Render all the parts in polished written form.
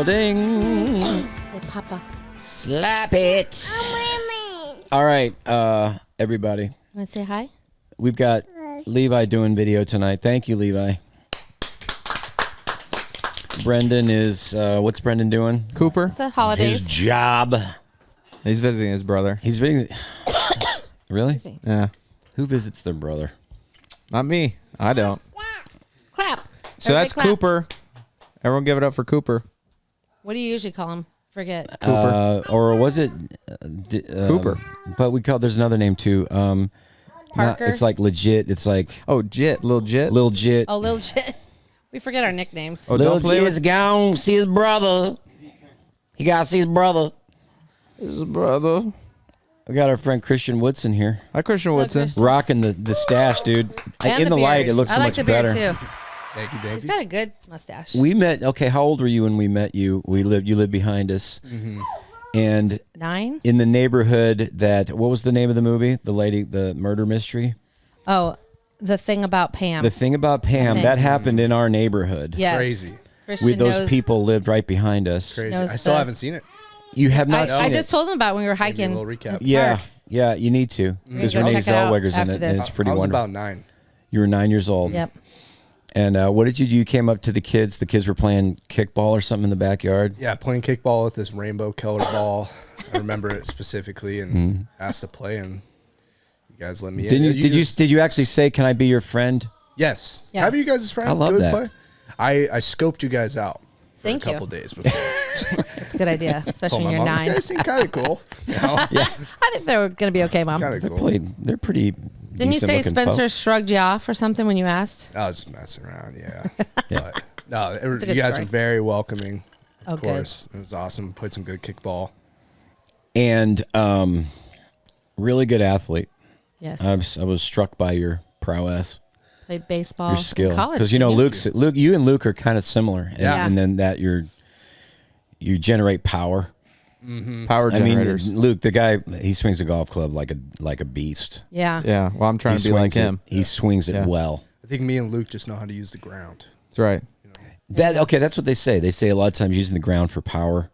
Recording. Say Papa. Slap it. All right, everybody. Want to say hi? We've got Levi doing video tonight. Thank you, Levi. Brendan is, what's Brendan doing? Cooper. It's the holidays. His job. He's visiting his brother. He's visiting. Really? Yeah. Who visits their brother? Not me. I don't. Clap. So Everybody that's clap. Cooper. Everyone give it up for Cooper. What do you usually call him? Forget. Cooper. Or was it Cooper? But we call there's another name too. Parker? It's like legit. It's like Oh, Jit. Lil Jit. Lil Jit. Oh, Lil Jit. We forget our nicknames. Oh, Lil don't play Jit's gone see his brother. He got to see his brother. His brother. We got our friend Christian Woodson here. Hi, Christian Woodson. Christian. Rocking the stash, dude. And In the light, it looks I so like much the beard better. too. Thank you, He's got a good mustache. We met. Okay, how old were you when we met you? You lived behind us, and 9? in the neighborhood that. What was the name of the movie? The murder mystery. Oh, the thing about Pam. The thing about Pam Okay. that happened in our neighborhood. Yes. Crazy. Christian Those knows. people lived right behind us. Crazy. Knows I still the- haven't seen it. You have not seen I it. just told him about when we were Give me a hiking. little recap. Yeah, Park. yeah, you need to because go Renee check it out Zellweger's in after it, and this. it's pretty I was wonderful. about 9. You were 9 years old. Yep. And what did you do? You came up to the kids. The kids were playing kickball or something in the backyard. Yeah, playing kickball with this rainbow colored ball. I remember it specifically and asked to play, and you guys let me Didn't in. you? Did you actually say, "Can I be your friend"? Yes. Yeah. Can I be you guys' friend? I love Good that. Play? I scoped you guys out for Thank a you. couple days before. It's a good idea, especially Told when my you're mom, 9. This guy seemed kind of cool. You know? I think they were going to be okay, Mom. Kind of cool. They're pretty. Didn't you say decent-looking Spencer folks. shrugged you off or something when you asked? I was just messing around, yeah. Yeah. But, no, a you good guys story. were very welcoming. Oh, Of good. course. It was awesome. Played some good kickball. And really good athlete. Yes. I was struck by your prowess, Played baseball. your in skill, college. because didn't you? You and Luke are kind of similar. And, Yeah. and then that you generate power. Power I mean, generators. Luke, the guy, he swings a golf club like a beast. Yeah. Yeah. Well, I'm trying to be like him. He swings it Yeah. well. I think me and Luke just know how to use the ground. That's right. That's what they say. They say a lot of times using the ground for power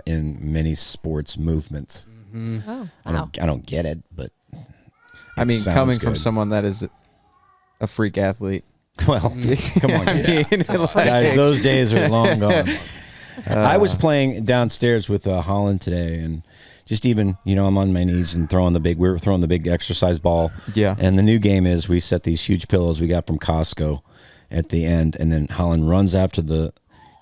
in many sports movements. Oh, I wow. don't get it, but I mean, sounds coming from good. someone that is a freak athlete. well, come on, I mean, like- guys, those days are long gone. I was playing downstairs with Holland today, and just even, I'm on my knees and we were throwing the big exercise ball. Yeah. And the new game is we set these huge pillows we got from Costco at the end, and then Holland runs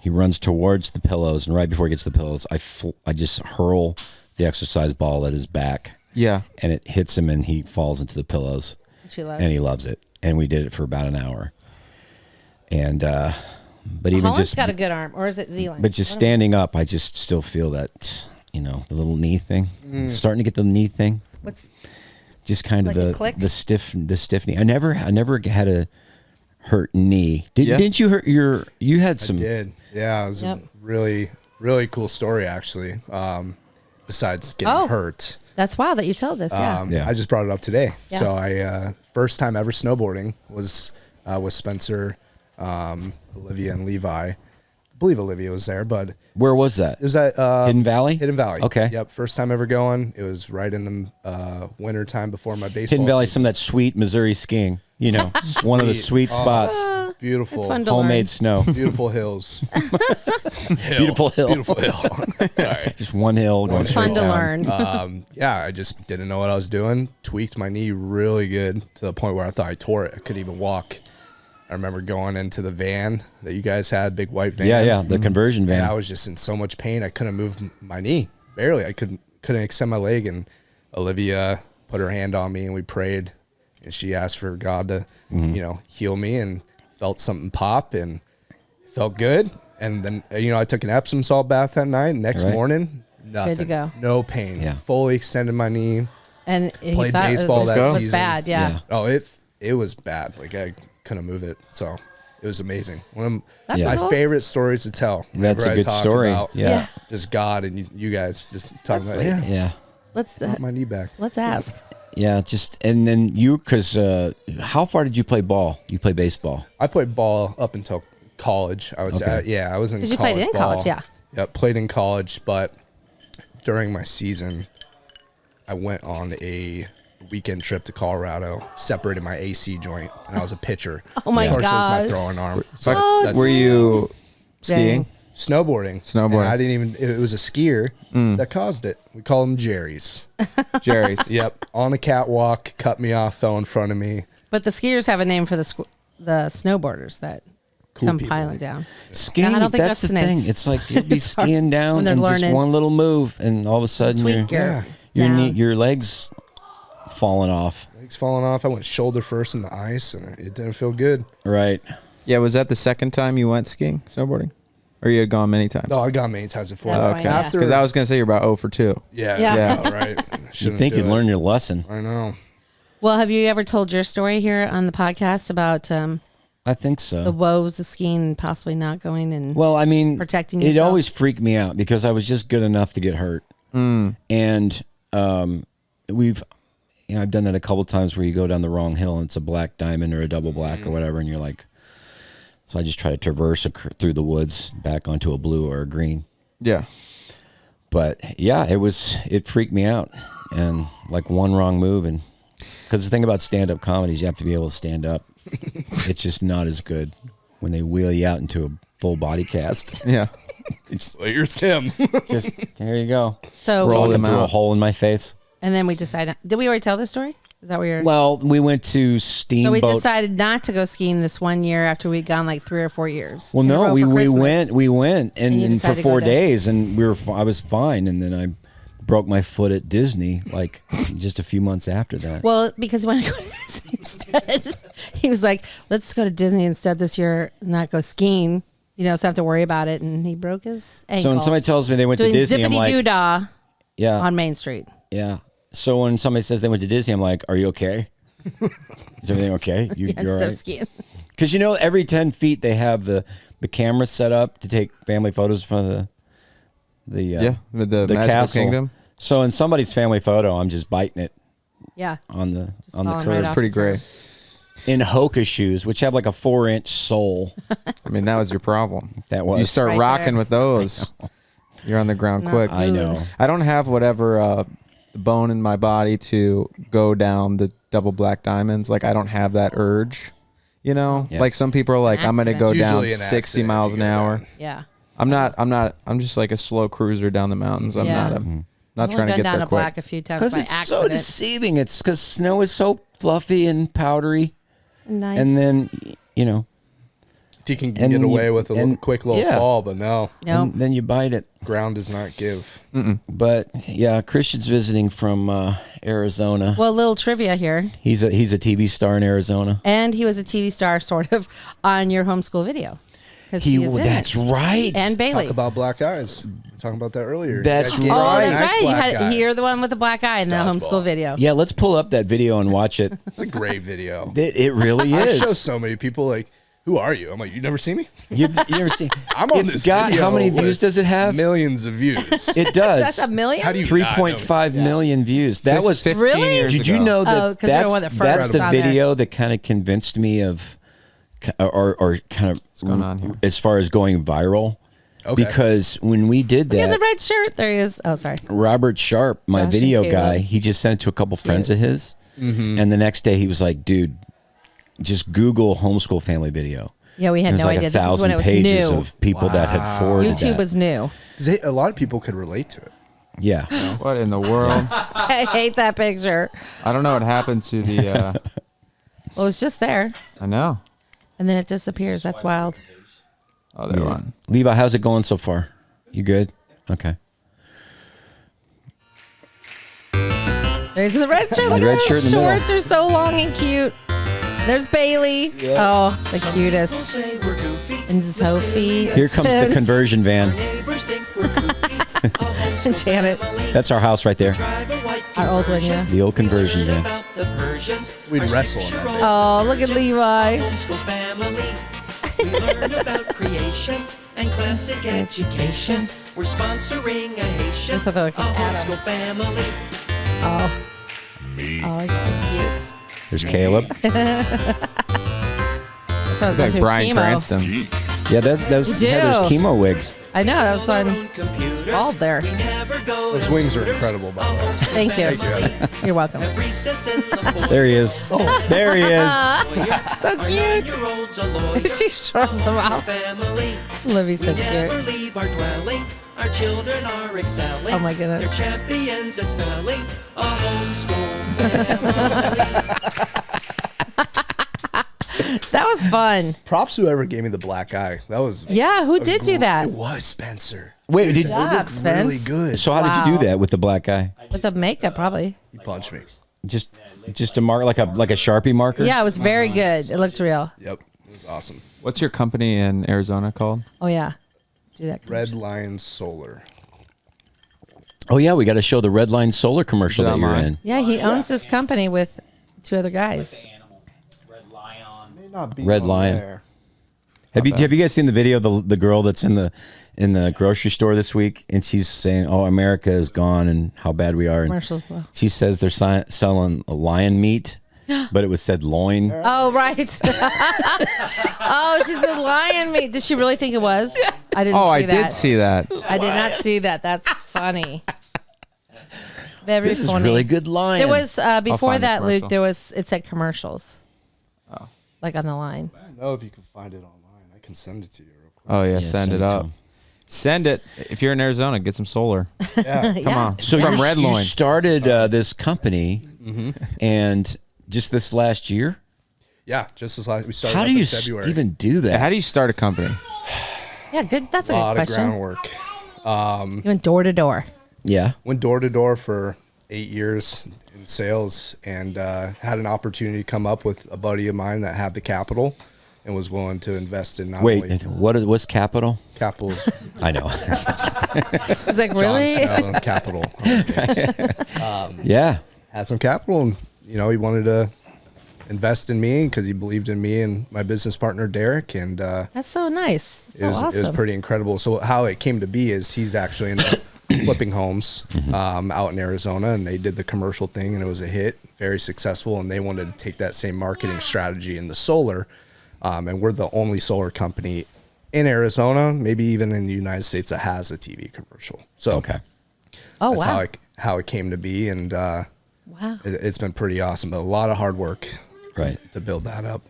he runs towards the pillows, and right before he gets to the pillows, I just hurl the exercise ball at his back, yeah. and it hits him, and he falls into the pillows, She loves. and he loves it. And we did it for about an hour. And but even Holland's just got a good arm, or is it Zealand? but just standing up, I just still feel that, the little knee thing. Starting to get the knee thing. What's Just kind of Like a the click? the stiff knee. I never had a hurt knee. Didn't you hurt you had some Did. Yeah, it was Yep. a really, really cool story, actually. Besides getting Oh. hurt. That's wild that you told this. Yeah. Yeah. I just brought it up today. Yeah. So I first time ever snowboarding was with Spencer, Olivia, and Levi. I believe Olivia was there, but Where was that? it was at Hidden Valley? Hidden Valley. Okay. Yep. First time ever going. It was right in the winter time before my baseball. Hidden Valley, season. some of that sweet Missouri skiing. One of the sweet spots. Beautiful. It's fun to Homemade learn. snow. Beautiful hills. Beautiful hill. Beautiful hill. Sorry. Just one hill going It's fun straight to down. learn. Yeah, I just didn't know what I was doing. Tweaked my knee really good to the point where I thought I tore it. I couldn't even walk. I remember going into the van that you guys had, big white van. Yeah, the conversion van. And I was just in so much pain. I couldn't move my knee. Barely. I couldn't extend my leg. And Olivia put her hand on me and we prayed. And she asked for God to, heal me, and felt something pop and felt good. And then, I took an Epsom salt bath that night. Next Right. morning, nothing. Good to go. No pain. Yeah. Fully extended my knee. And he Played thought baseball it was, that was season. bad. Yeah. Oh, it was bad. Like I couldn't move it. So it was amazing. One of That's my cool. favorite stories to tell. That's whenever a I good talk story. about Yeah. Just God and you guys just talking That's about, sweet. Yeah. Let's got my knee back. ask. Yeah, and then because how far did you play ball? You play baseball. I played ball up until college. I would say, Okay. I was in college. Because you played in ball. college, yeah. Yep, played in college, but during my season, I went on a weekend trip to Colorado, separated my AC joint, and I was a pitcher. Oh my Of course, it was my gosh. throwing arm. Oh, Were you skiing? Snowboarding. Snowboarding. And I didn't even, it was a skier that caused it. We call them Jerry's. Jerry's. Yep. On the catwalk, cut me off, fell in front of me. But the skiers have a name for the snowboarders that come people. piling down. Skiing, No, I don't think that's that's the the name. thing. It's like you'll be skiing down When they're and just learning. one little move, and all of a sudden Tweak your down. your legs falling off. Legs falling off. I went shoulder first in the ice, and it didn't feel good. Right. Yeah, was that the second time you went skiing, snowboarding? Or you had gone many times? No, I got many times before. Yeah, Okay. yeah. After, Because I was going to say you're about 0 for 2. yeah, Yeah. right. You Shouldn't think do you'd it. learn your lesson? I know. Well, have you ever told your story here on the podcast about I think the so. woes of skiing and possibly not going and Well, I mean, protecting it yourself? always freaked me out because I was just good enough to get hurt. And I've done that a couple times where you go down the wrong hill and it's a black diamond or a double black or whatever, and you're like, so I just try to traverse through the woods back onto a blue or a green. Yeah. But yeah, it freaked me out, and like one wrong move, and because the thing about stand-up comedy is you have to be able to stand up. It's just not as good when they wheel you out into a full body cast. Yeah. Well, here's Tim. Just there you go, so Roll talking them through a out. hole in my face. and then we decided. Did we already tell this story? Is that where you're? Well, we went to so Steamboat. we decided not to go skiing this one year after we'd gone like 3 or 4 years. Well, in a no, row we for Christmas. went, And and, you and decided for to go 4 to- days, and I was fine, and then I broke my foot at Disney like just a few months after that. Well, because when I go to Disney instead, he was like, "Let's go to Disney instead this year, and not go skiing." So I have to worry about it. And he broke his ankle. So when somebody tells me they went doing to Disney, I'm zippity like, doo dah yeah, on Main Street. yeah. So when somebody says they went to Disney, I'm like, are you okay? Is everything okay? You're Instead all of right? skiing. Because every 10 feet they have the camera set up to take family photos from the With the Magical castle. Kingdom. So in somebody's family photo, I'm just biting it Yeah. on the falling curb. right It's off. pretty great. In Hoka shoes, which have like a 4-inch sole. I mean, that was your problem. That was. You start Right rocking there. with those, you're on the ground Not quick. good. I know. I don't have whatever the bone in my body to go down the double black diamonds. Like I don't have that urge, Yeah. Like some people are like, I'm going to Accident. go It's down usually an 60 accident miles if an you go hour. down. Yeah. I'm just like a slow cruiser down the mountains. I'm Yeah. not I've trying only to gone get down there a quick. black a few times Because by it's so accident. deceiving. It's because snow is so fluffy and powdery. Nice. And then, You can And get you- away with a little, and- quick little yeah. fall, but no, no. and then you bite it. ground does not give. But yeah, Christian's visiting from Arizona. Well, a little trivia here. He's a TV star in Arizona. And he was a TV star, sort of, on your homeschool video. 'Cause is in That's it. right. And Bailey. Talk about black eyes. Talking about that earlier. That's You guys gave right. Oh, me a that's nice right. You black had eye. you're the one with the black eye in the Dodgeball. homeschool video. Yeah, let's pull up that video and watch it. It's a great video. It really I show is. so many people like, who are you? I'm like, you never seen me? You ever see? I'm on It's this got video how many with views does it have? Millions of views. It does. That's a million? How do you 3.5 million views. That was. 15 Really? years Did you ago. know Oh, that 'cause they're one of the that's first the on there. video that kind of convinced me of, or kind of going on here? as far as going viral? Okay. Because when we did Look at the that, red shirt. There he is. Oh, sorry. Robert Sharp, my Josh video and guy, Caleb. he just sent it to a couple friends of his, and the next day he was like, "Dude, just Google homeschool family video." Yeah, we had There's no like idea. This is when 1,000 it was pages new. of people that had forwarded YouTube that. was new. 'Cause a lot of people could relate to it. Yeah. What in the world? I hate that picture. I don't know what happened to the. Well, it was just there, I know. and then it disappears. That's wild. Oh, they're on. Levi, how's it going so far? You good? Okay. There's the red shirt. Look red at those shirt in the middle. shorts are so long and cute. There's Bailey. Oh, the cutest. And Sophie. Here comes the conversion van. And Janet, That's our house right there. our old one, yeah. The old conversion van. We'd wrestle in that. Oh, look at Levi. We learn about creation and classic education. We're sponsoring a Haitian, This other looking Adam. homeschool family. Oh. Oh, he's so cute. There's Caleb. So I was It's going like through Bryan chemo. Cranston. Yeah, that was You do. Heather's chemo wig. I know, that was Build our fun. own computers. All there. We never go Those wings are incredible, by the way. Thank you. You're welcome. Recess in the pool. There he is. There he is. So Our cute. 9-year-old's a lawyer. She shows him off. Family. Livy's so We never cute. leave our dwelling. Our children are excelling. Oh my goodness. They're champions at spelling. A homeschool family. That was fun. Props whoever gave me the black eye. That was Yeah, who did do that? It was Spencer. Wait, did Job, Spence. Really good. so how did you Wow. do that with the black guy? With the makeup, probably. He punched me. Just a mark like a Sharpie marker? Yeah, it was very good. It looked real. Yep, it was awesome. What's your company in Arizona called? Oh yeah, do that. Red Lion Solar. Oh yeah, we got to show the Red Line Solar commercial Is it that you're online? in. Yeah, he owns this company with 2 other guys. May not be Red on Lion. there. Have you guys seen the video of the girl that's in the grocery store this week, and she's saying, "Oh, America is gone and how bad we are." And Commercials. Well. she says they're selling lion meat, but it was said loin. Oh right. Oh, she said lion meat. Did she really think it was? I didn't. Oh, see I that. did see that. I did not see that. That's funny. Very This is funny. really good lion. There was before find the that, Luke. commercial. It said commercials. Oh. Like on the line. I don't know if you can find it online. I can send it to you real quick. Oh yeah, Yeah, send it send it up. to 'em. Send it. If you're in Arizona, get some solar. Yeah. Come on. So From you Red Loin. started this company, and just this last year. Yeah, just as last we started. How up do in you February. even do that? How do you start a company? Yeah, good. That's a A good lot of question. groundwork. You went door to door. Yeah. Went door to door for 8 years in sales, and had an opportunity come up with a buddy of mine that had the capital and was willing to invest in not Wait, only what's capital? capital. I know. It's like really. John Snow, capital. Yeah. Had some capital, and he wanted to invest in me because he believed in me and my business partner Derek, and That's so nice. That's it so was awesome. pretty incredible. So how it came to be is he's actually in the flipping homes out in Arizona, and they did the commercial thing, and it was a hit, very successful, and they wanted to take that same marketing strategy in the solar, and we're the only solar company in Arizona, maybe even in the United States, that has a TV commercial. So Okay. Oh that's wow. how it came to be, and Wow. it's been pretty awesome. But a lot of hard work Right. to build that up.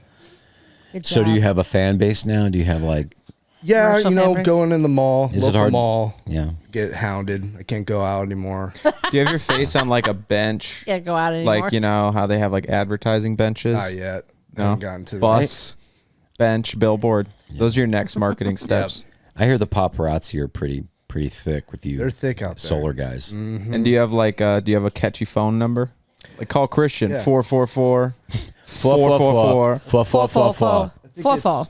Good So do job. you have a fan base now? Do you have like? Yeah, Commercial fabrics? going in the mall, Is it local hard? mall, Yeah. get hounded. I can't go out anymore. Do you have your face on like a bench? Can't go out anymore? Like, how they have like advertising benches? Not yet. I No. haven't gotten to Bus, bench, billboard. Those are your next marketing steps. I hear the paparazzi are pretty thick with you. They're thick out there. Solar guys. And do you have like do you have a catchy phone number? Like call Christian Yeah. 444 444. Fo.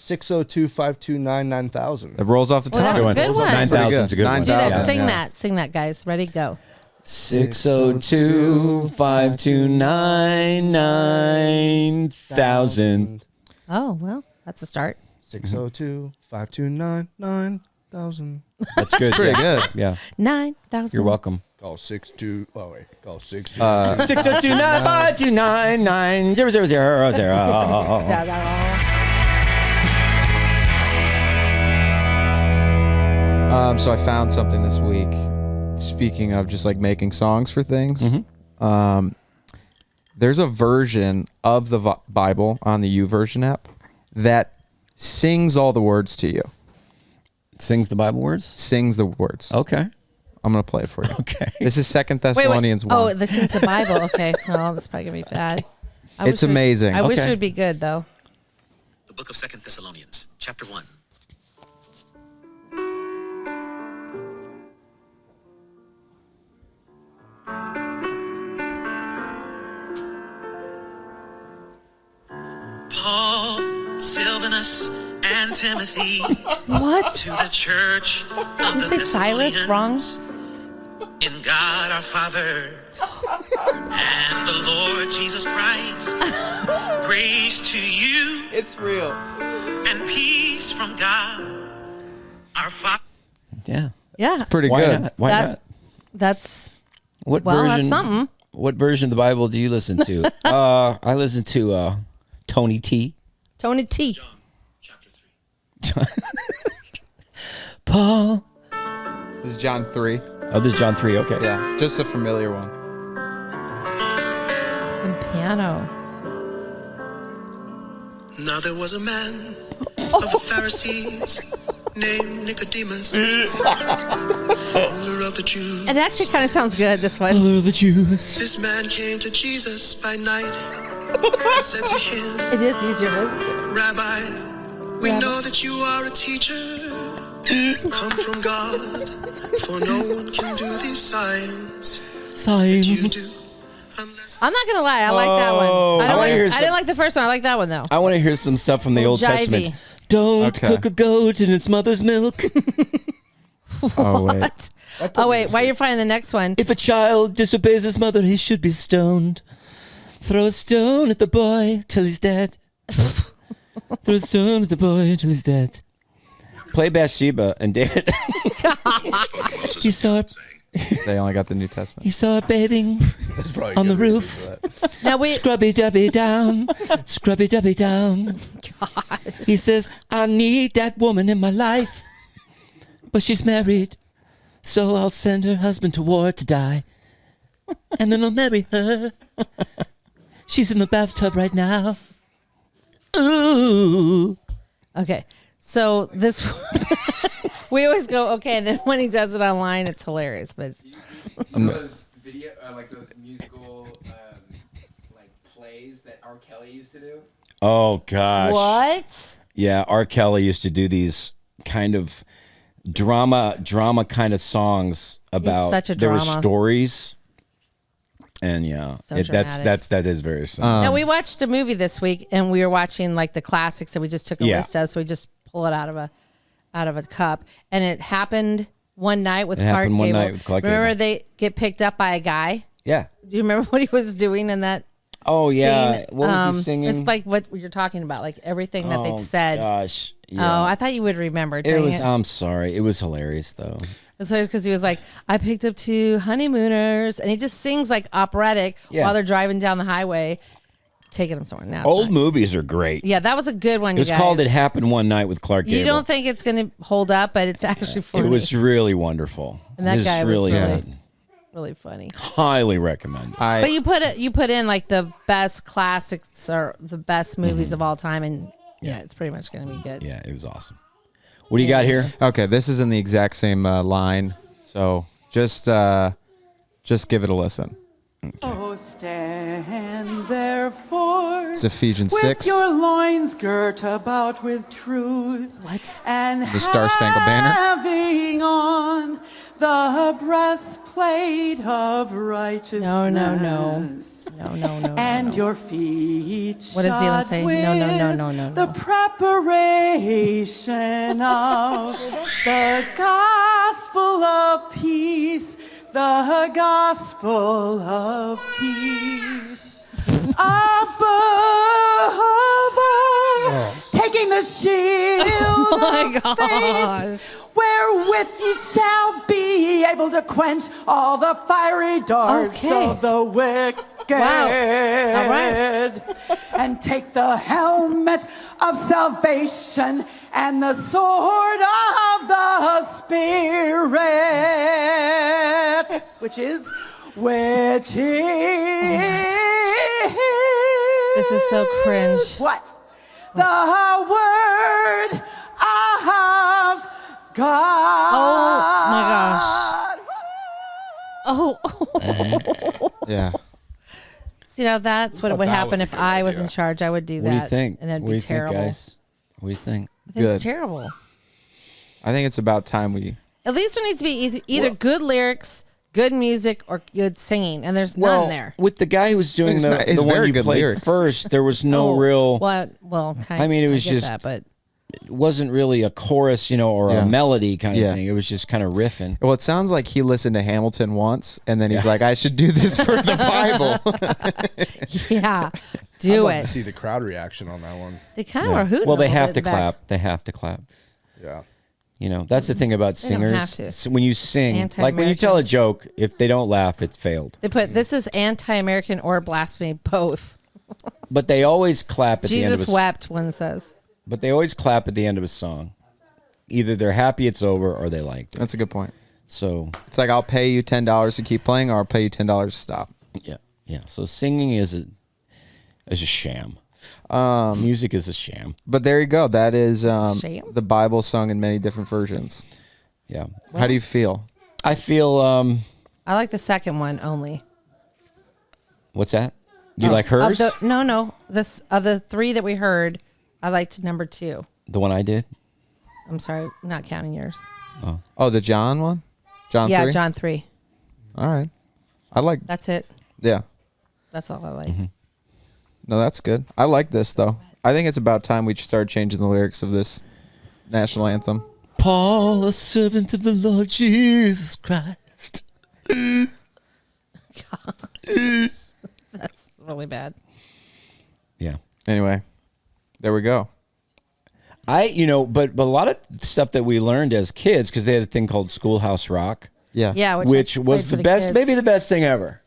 602-529-9000. It rolls off the Well, top. that's a good one. 9,000's a good one. Do that. 9,000, Sing yeah. that. Sing that, guys. Ready? Go. 602-529-9000. Oh well, that's a start. 602-529-9000. That's good. Pretty yeah. good. Yeah. 9,000. You're welcome. Call 62. Oh wait, call 62. 602-959-0000. So I found something this week. Speaking of just like making songs for things, there's a version of the Bible on the YouVersion app that sings all the words to you. Sings the Bible words? Sings the words. Okay. I'm gonna play it for you. Okay. This is 2 Wait. Thessalonians 1. Oh, this is the Bible. Okay. No, that's probably gonna be bad. It's amazing. I wish it Okay. would be good though. The book of 2 Thessalonians, chapter 1. Paul, Silvanus, and Timothy What? to the church of Did you the say Silas wrong? Thessalonians, in God our Father and the Lord Jesus Christ. Grace to you It's real. and peace from God our Father. Yeah. Yeah. Pretty Why good. not? Why That- not? That's What well, version? that's something. What version of the Bible do you listen to? I listen to Tony T. Tony T. John chapter 3. Paul. This is John 3. Oh, this is John 3. Okay. Yeah, just a familiar one. And piano. Now there was a man of the Pharisees named Nicodemus, ruler of the Jews. It actually kind of sounds good, this one. Follow the Jews. This man came to Jesus by night and said to him, It is easier to listen to. Rabbi, we Rabbi. know that you are a teacher come from God, for no one can do these signs that you do unless... I'm not gonna lie, I like that one. I didn't like the first one. I like that one though. I want to hear some stuff from the Little Old Testament. jivey. Don't Okay. cook a goat in its mother's milk. Oh, wait. What? Oh wait, while you're finding the next one. If a child disobeys his mother, he should be stoned. Throw a stone at the boy till he's dead. Throw a stone at the boy till he's dead. Play Bathsheba and David. he saw it. They only got the New Testament. He saw it bathing That's probably on a the good reason roof. for that. Now we Scrubby dubby down, scrubby dubby down. He says, I need that woman in my life, but she's married, so I'll send her husband to war to die, and then I'll marry her. She's in the bathtub right now. Ooh. Okay. So this we always go okay, and then when he does it online, it's hilarious. But Those video, like those musical, like plays that R. Kelly used to do. Oh gosh. what? Yeah, R. Kelly used to do these kind of drama kind of songs about such a there were drama. stories. And yeah, So that is very similar. Now we watched a movie this week, and we were watching like the classics that we just took a Yeah. list of. So we just pull it out of a cup, and it happened one night with It Clark happened one Gable. night with Clark Remember Gable. they get picked up by a guy. Yeah. Do you remember what he was doing in that? Oh yeah. Scene? What was he singing? It's like what you're talking about, like everything that they'd said. Gosh. Oh, Yeah. I thought you would remember. it Dang was. it. I'm sorry. It was hilarious though. It's because he was like, I picked up 2 honeymooners, and he just sings like operatic Yeah. while they're driving down the highway, taking them somewhere. Now, it's Old not- movies are great. Yeah, that was a good one. It was you guys. called "It Happened One Night" with Clark Gable. You don't think it's going to hold up, but it's actually funny. It was really wonderful. And that It guy was really really- good. really funny. Highly recommend. But you put in like the best classics or the best movies of all time, and yeah, it's pretty much going to be good. Yeah, it was awesome. What do you got here? Okay, this is in the exact same line. So just give it a listen. Oh, stand therefore It's Ephesians with 6. your loins girt about with truth. What? And The Star Spangled Banner? having on the breastplate of righteousness. No. And your feet What does Zealand shod say? with No. the preparation of the gospel of peace. The gospel of peace. Above, taking the shield my of gosh. faith, wherewith ye shall be able to quench all the fiery darts Okay. of the wicked. Wow. All right. And take the helmet of salvation and the sword of the Spirit, which is This is so cringe. what? The word of God. Oh my gosh. Oh, Yeah. see, now that's what thought would that happen was a if good I was idea. in charge. I would do What do that. you think? And that'd What do be you terrible. think, guys? What do you think? I think it's Good. terrible. I think it's about time we. At least there needs to be either good lyrics, good music, or good singing, and there's none there. with the guy who was doing It's the, not- it's the one very you good played lyrics. first, there was no real. Well, kind I mean, it was get just- that, but It wasn't really a chorus, or Yeah. a melody kind of Yeah. thing. It was just kind of riffing. Well, it sounds like he listened to Hamilton once, and then he's like, I should do this for the Bible. yeah, I'd do love to it. see the crowd reaction on that one. They kind of are hooting. Well, a they little have bit to in the clap. back. They have to clap. Yeah. That's the thing about They don't have singers. to. When you sing, like when you Anti-American. tell a joke, if they don't laugh, it's failed. They put this is anti-American or blasphemy, both. But they always clap at the end of Jesus a wept, one says. But they always clap at the end of a song. either they're happy it's over or they liked it. That's a good point. So It's like I'll pay you $10 to keep playing, or I'll pay you $10 to stop. yeah. So singing is a sham. Music is a sham. But there you go. That is shame. the Bible sung in many different versions. Yeah. How do you feel? I feel. I like the second one only. What's that? You like hers? No. This of the three that we heard, I liked number 2. The one I did. I'm sorry, not counting yours. Oh, the John one? John 3? John 3. All right. I like, That's it. yeah. That's all I liked. No, that's good. I like this, though. I think it's about time we start changing the lyrics of this national anthem. Paul, a servant of the Lord Jesus Christ. That's really bad. Yeah. Anyway, there we go. But a lot of stuff that we learned as kids, because they had a thing called Schoolhouse Rock, Yeah. Yeah, which I was played the for best, kids. maybe the best thing ever.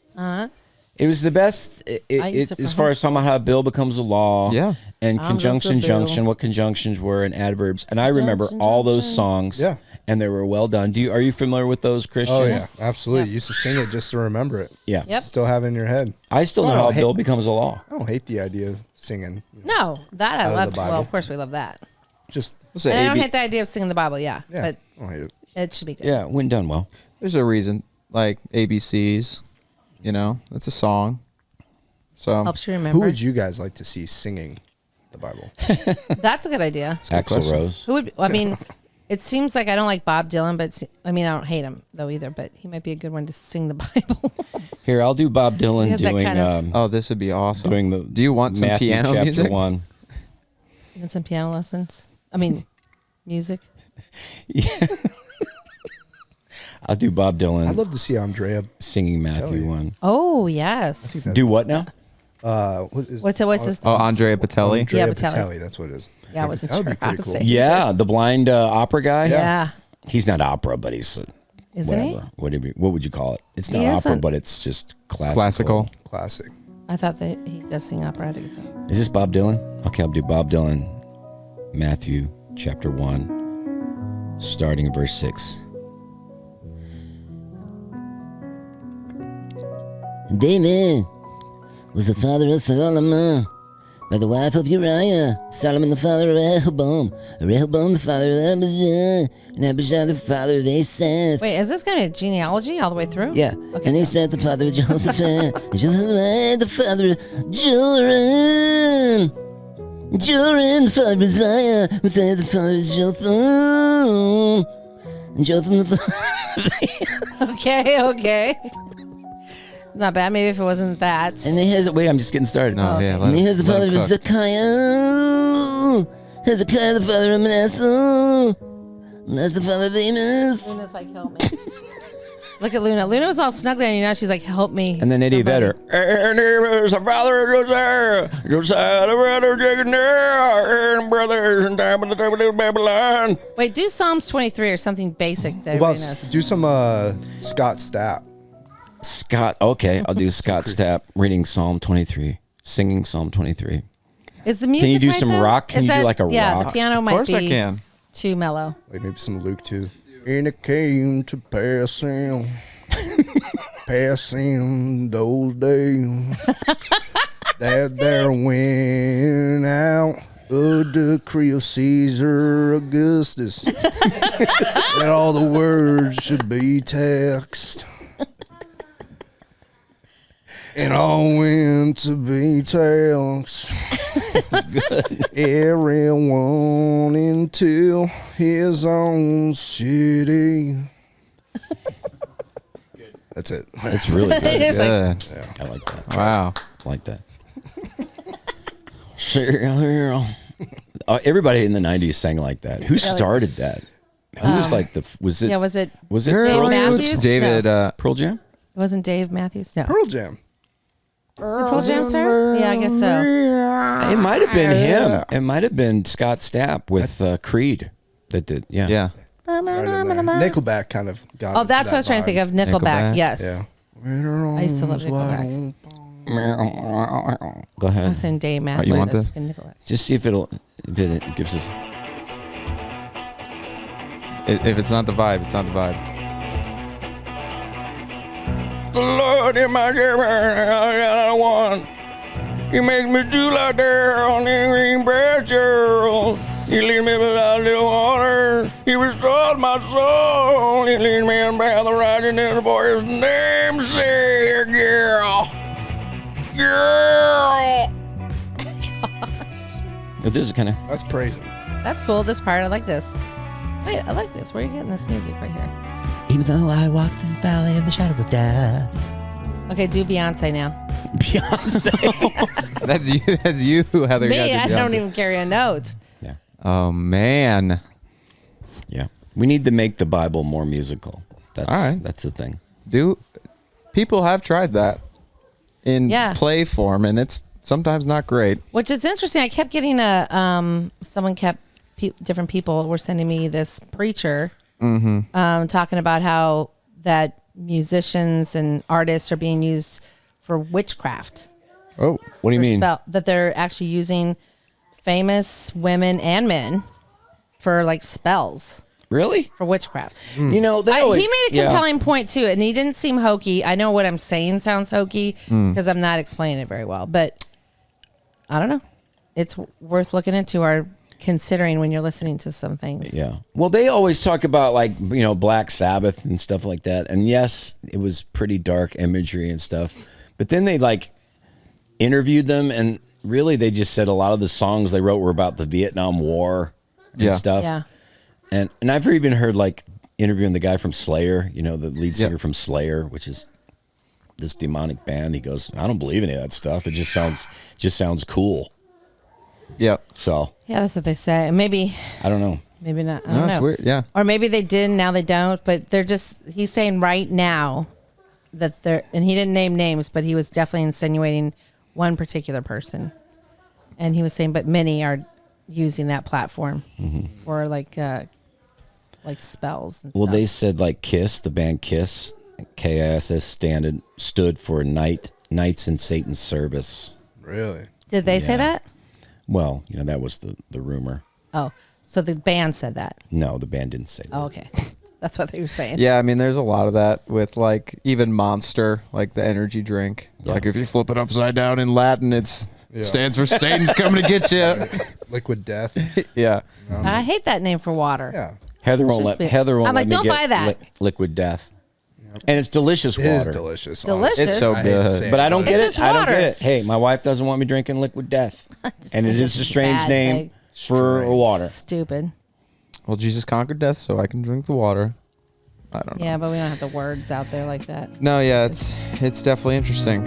It was the best I used it for as far high as talking about how a bill becomes a law. Yeah. And I'm conjunction, just a bill. junction, what conjunctions were and adverbs. And I remember Conjunction, all those junction. songs. Yeah. And they were well done. Are you familiar with those, Christian? Oh yeah, absolutely. You used to sing it just to remember it. Yeah. Yep. Still have it in your head. I still know Oh, how a hey. bill becomes a law. I don't hate the idea of singing. No, that I Out of the loved. Bible. Well, of course we love that. Just What's it, And I don't AB? hate the idea of singing the Bible, yeah. yeah. But I don't hate it. it should be good. Yeah, when done well. There's a reason. Like ABCs, it's a song. So Helps you Who remember. would you guys like to see singing the Bible? That's a good idea. Axl question. Rose. Who would? I mean, it seems like I don't like Bob Dylan, but I don't hate him though either. But he might be a good one to sing the Bible. Here, I'll do Bob He Dylan has that doing kind of- oh, this would be awesome. doing the Do you want some Matthew piano chapter music? 1. And some piano lessons. Music. I'll do Bob Dylan I'd love to see Andrea. singing Matthew Kelly. 1. Oh yes. Do what now? What's this? Oh, Andrea Bocelli. Yeah, Andrea Bocelli. Bocelli. That's what it is. Yeah, I wasn't That would sure be how pretty to cool. say. Yeah, the blind opera guy. Yeah. He's not opera, but he's Isn't he? whatever. What would you call it? It's not He opera, isn't. but it's just Classical. Classic. I thought that he does sing operatic. Is this Bob Dylan? Okay, I'll do Bob Dylan, Matthew chapter 1, starting in verse 6. David was the father of Solomon, by the wife of Uriah, Solomon the father of Rehoboam, Rehoboam the father of Abijah, and Abijah the father of Asaph. Wait, is this going to be a genealogy all the way through? Yeah, Okay, and go. Asaph the father of Jehoshaphat, and Jehoshaphat the father of Joram, Joram the father of Uzziah, Uzziah the father of Jotham, and Jotham the father. Okay. Not bad. Maybe if it wasn't that. And then here's I'm just getting started. No, yeah. And here's the father of cook. Hezekiah, Hezekiah the father of Manasseh, Manasseh the father of Amos. Luna's like, help me. Look at Luna. Luna was all snuggly on you now. She's like, help me. And then Eddie Vedder. And there was a father of Josiah, Josiah the father of Jeconiah, and brothers and time of the time of Babylon. Wait, do Psalms 23 or something basic that Well, everybody knows. do some Scott Stapp. Scott, okay, I'll do Scott Stapp reading Psalm 23, singing Psalm 23. Is the music Can you do right, some though? rock? Can Is you do that- like a yeah, rock? the piano Of might course be I can. too mellow. Like maybe some Luke too. And it came to pass him, passing those days, that there went out a decree of Caesar Augustus, that all the words should be text. And all went to be text. Everyone into his own city. That's it. It's really good. It's like, Good. I like that. Wow. I like that. Everybody in the 90s sang like that. Who started that? Who was like was it yeah, was it was it Dave Pearl, Matthews? David, Pearl Jam? It wasn't Dave Matthews? No. Pearl Jam. Did Pearl Jam start? Yeah, I guess so. It might have been him. It might have been Scott Stapp with Creed that did. Yeah. yeah. Right in there. Nickelback kind of got Oh, into that's that what I was trying to think vibe. of. Nickelback. Nickelback. Yes. Yeah. I used to love Nickelback. Go I ahead. was saying Dave Matthews. you want That's this? Nickelback. Just see if it gives us. If it's not the vibe, it's not the vibe. The Lord in my one. He makes me do like there on the green pasture. He leads me beside the water. He restores my soul. He leads me in path of righteousness for his name's sake. Girl. But this is kind of... That's praising. That's cool. This part, I like this. Wait, I like this. Where are you getting this music right here? Even though I walk in the valley of the shadow of death. Okay, do Beyonce now. Beyonce. That's you, Heather. You Me, gotta I do don't Beyonce. even carry a note. Yeah. Oh man. Yeah. We need to make the Bible more musical. That's All right. That's the thing. People have tried that in play form, and it's sometimes not great. Which is interesting. I kept getting different people were sending me this preacher talking about how that musicians and artists are being used for witchcraft. Oh, what do you mean? That they're actually using famous women and men for like spells. Really? For witchcraft. You know, he made a compelling point too, and he didn't seem hokey. I know what I'm saying sounds hokey because I'm not explaining it very well, but I don't know. It's worth looking into or considering when you're listening to some things. Yeah. Well, they always talk about like, you know, Black Sabbath and stuff like that. And yes, it was pretty dark imagery and stuff. But then they like interviewed them, and really they just said a lot of the songs they wrote were about the Vietnam War and stuff. Yeah. And I've even heard like interviewing the guy from Slayer, you know, the lead singer from Slayer, which is this demonic band. He goes, I don't believe any of that stuff. It just sounds cool. Yep. So yeah, that's what they say. And maybe I don't know. Maybe not. I don't know. It's weird. Yeah. Or maybe they did, now they don't. But they're just, he's saying right now that they're, and he didn't name names, but he was definitely insinuating one particular person. And he was saying, but many are using that platform for like spells and Well, stuff. they said like Kiss, the band Kiss, KISS stood for Knights in Satan's Service. Really? Did they say that? Well, you know, that was the rumor. Oh, so the band said that. No, the band didn't say that. Oh, okay. That's what they were saying. Yeah, I mean, there's a lot of that with like even Monster, like the energy drink. Yeah. Like if you flip it upside down in Latin, it's stands for Satan's coming to get you. Liquid death. Yeah. I hate that name for water. Yeah. Heather won't let I'm like, me don't get buy that. Liquid death. And it's delicious water. It is delicious. Delicious. It's so good. But I don't get It's it. just I don't water. get it. Hey, my wife doesn't want me drinking liquid death. And it is a strange Bad name thing. for water. Stupid. Well, Jesus conquered death, so I can drink the water. I don't know. Yeah, but we don't have the words out there like that. No, yeah, it's definitely interesting.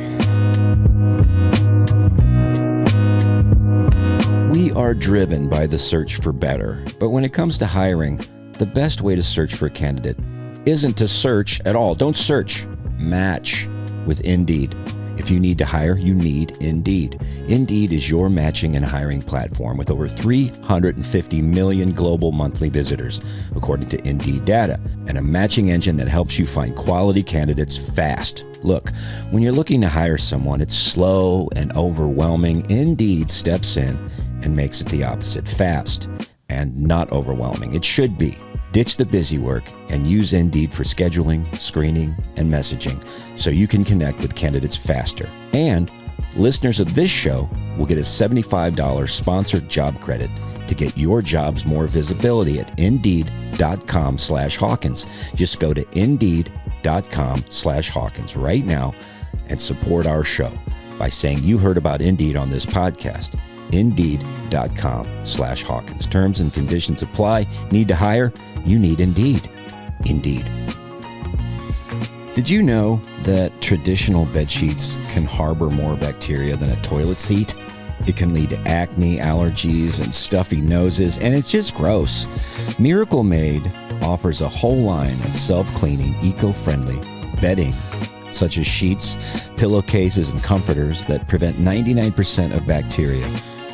We are driven by the search for better. But when it comes to hiring, the best way to search for a candidate isn't to search at all. Don't search. Match with Indeed. If you need to hire, you need Indeed. Indeed is your matching and hiring platform with over 350 million global monthly visitors, according to Indeed data, and a matching engine that helps you find quality candidates fast. Look, when you're looking to hire someone, it's slow and overwhelming. Indeed steps in and makes it the opposite, fast and not overwhelming. It should be. Ditch the busy work and use Indeed for scheduling, screening, and messaging so you can connect with candidates faster. And listeners of this show will get a $75 sponsored job credit to get your jobs more visibility at Indeed.com/Hawkins. Just go to Indeed.com/Hawkins right now and support our show by saying you heard about Indeed on this podcast. Indeed.com/Hawkins. Terms and conditions apply. Need to hire? You need Indeed. Indeed. Did you know that traditional bed sheets can harbor more bacteria than a toilet seat? It can lead to acne, allergies, and stuffy noses, and it's just gross. Miracle Made offers a whole line of self-cleaning, eco-friendly bedding, such as sheets, pillowcases, and comforters that prevent 99% of bacteria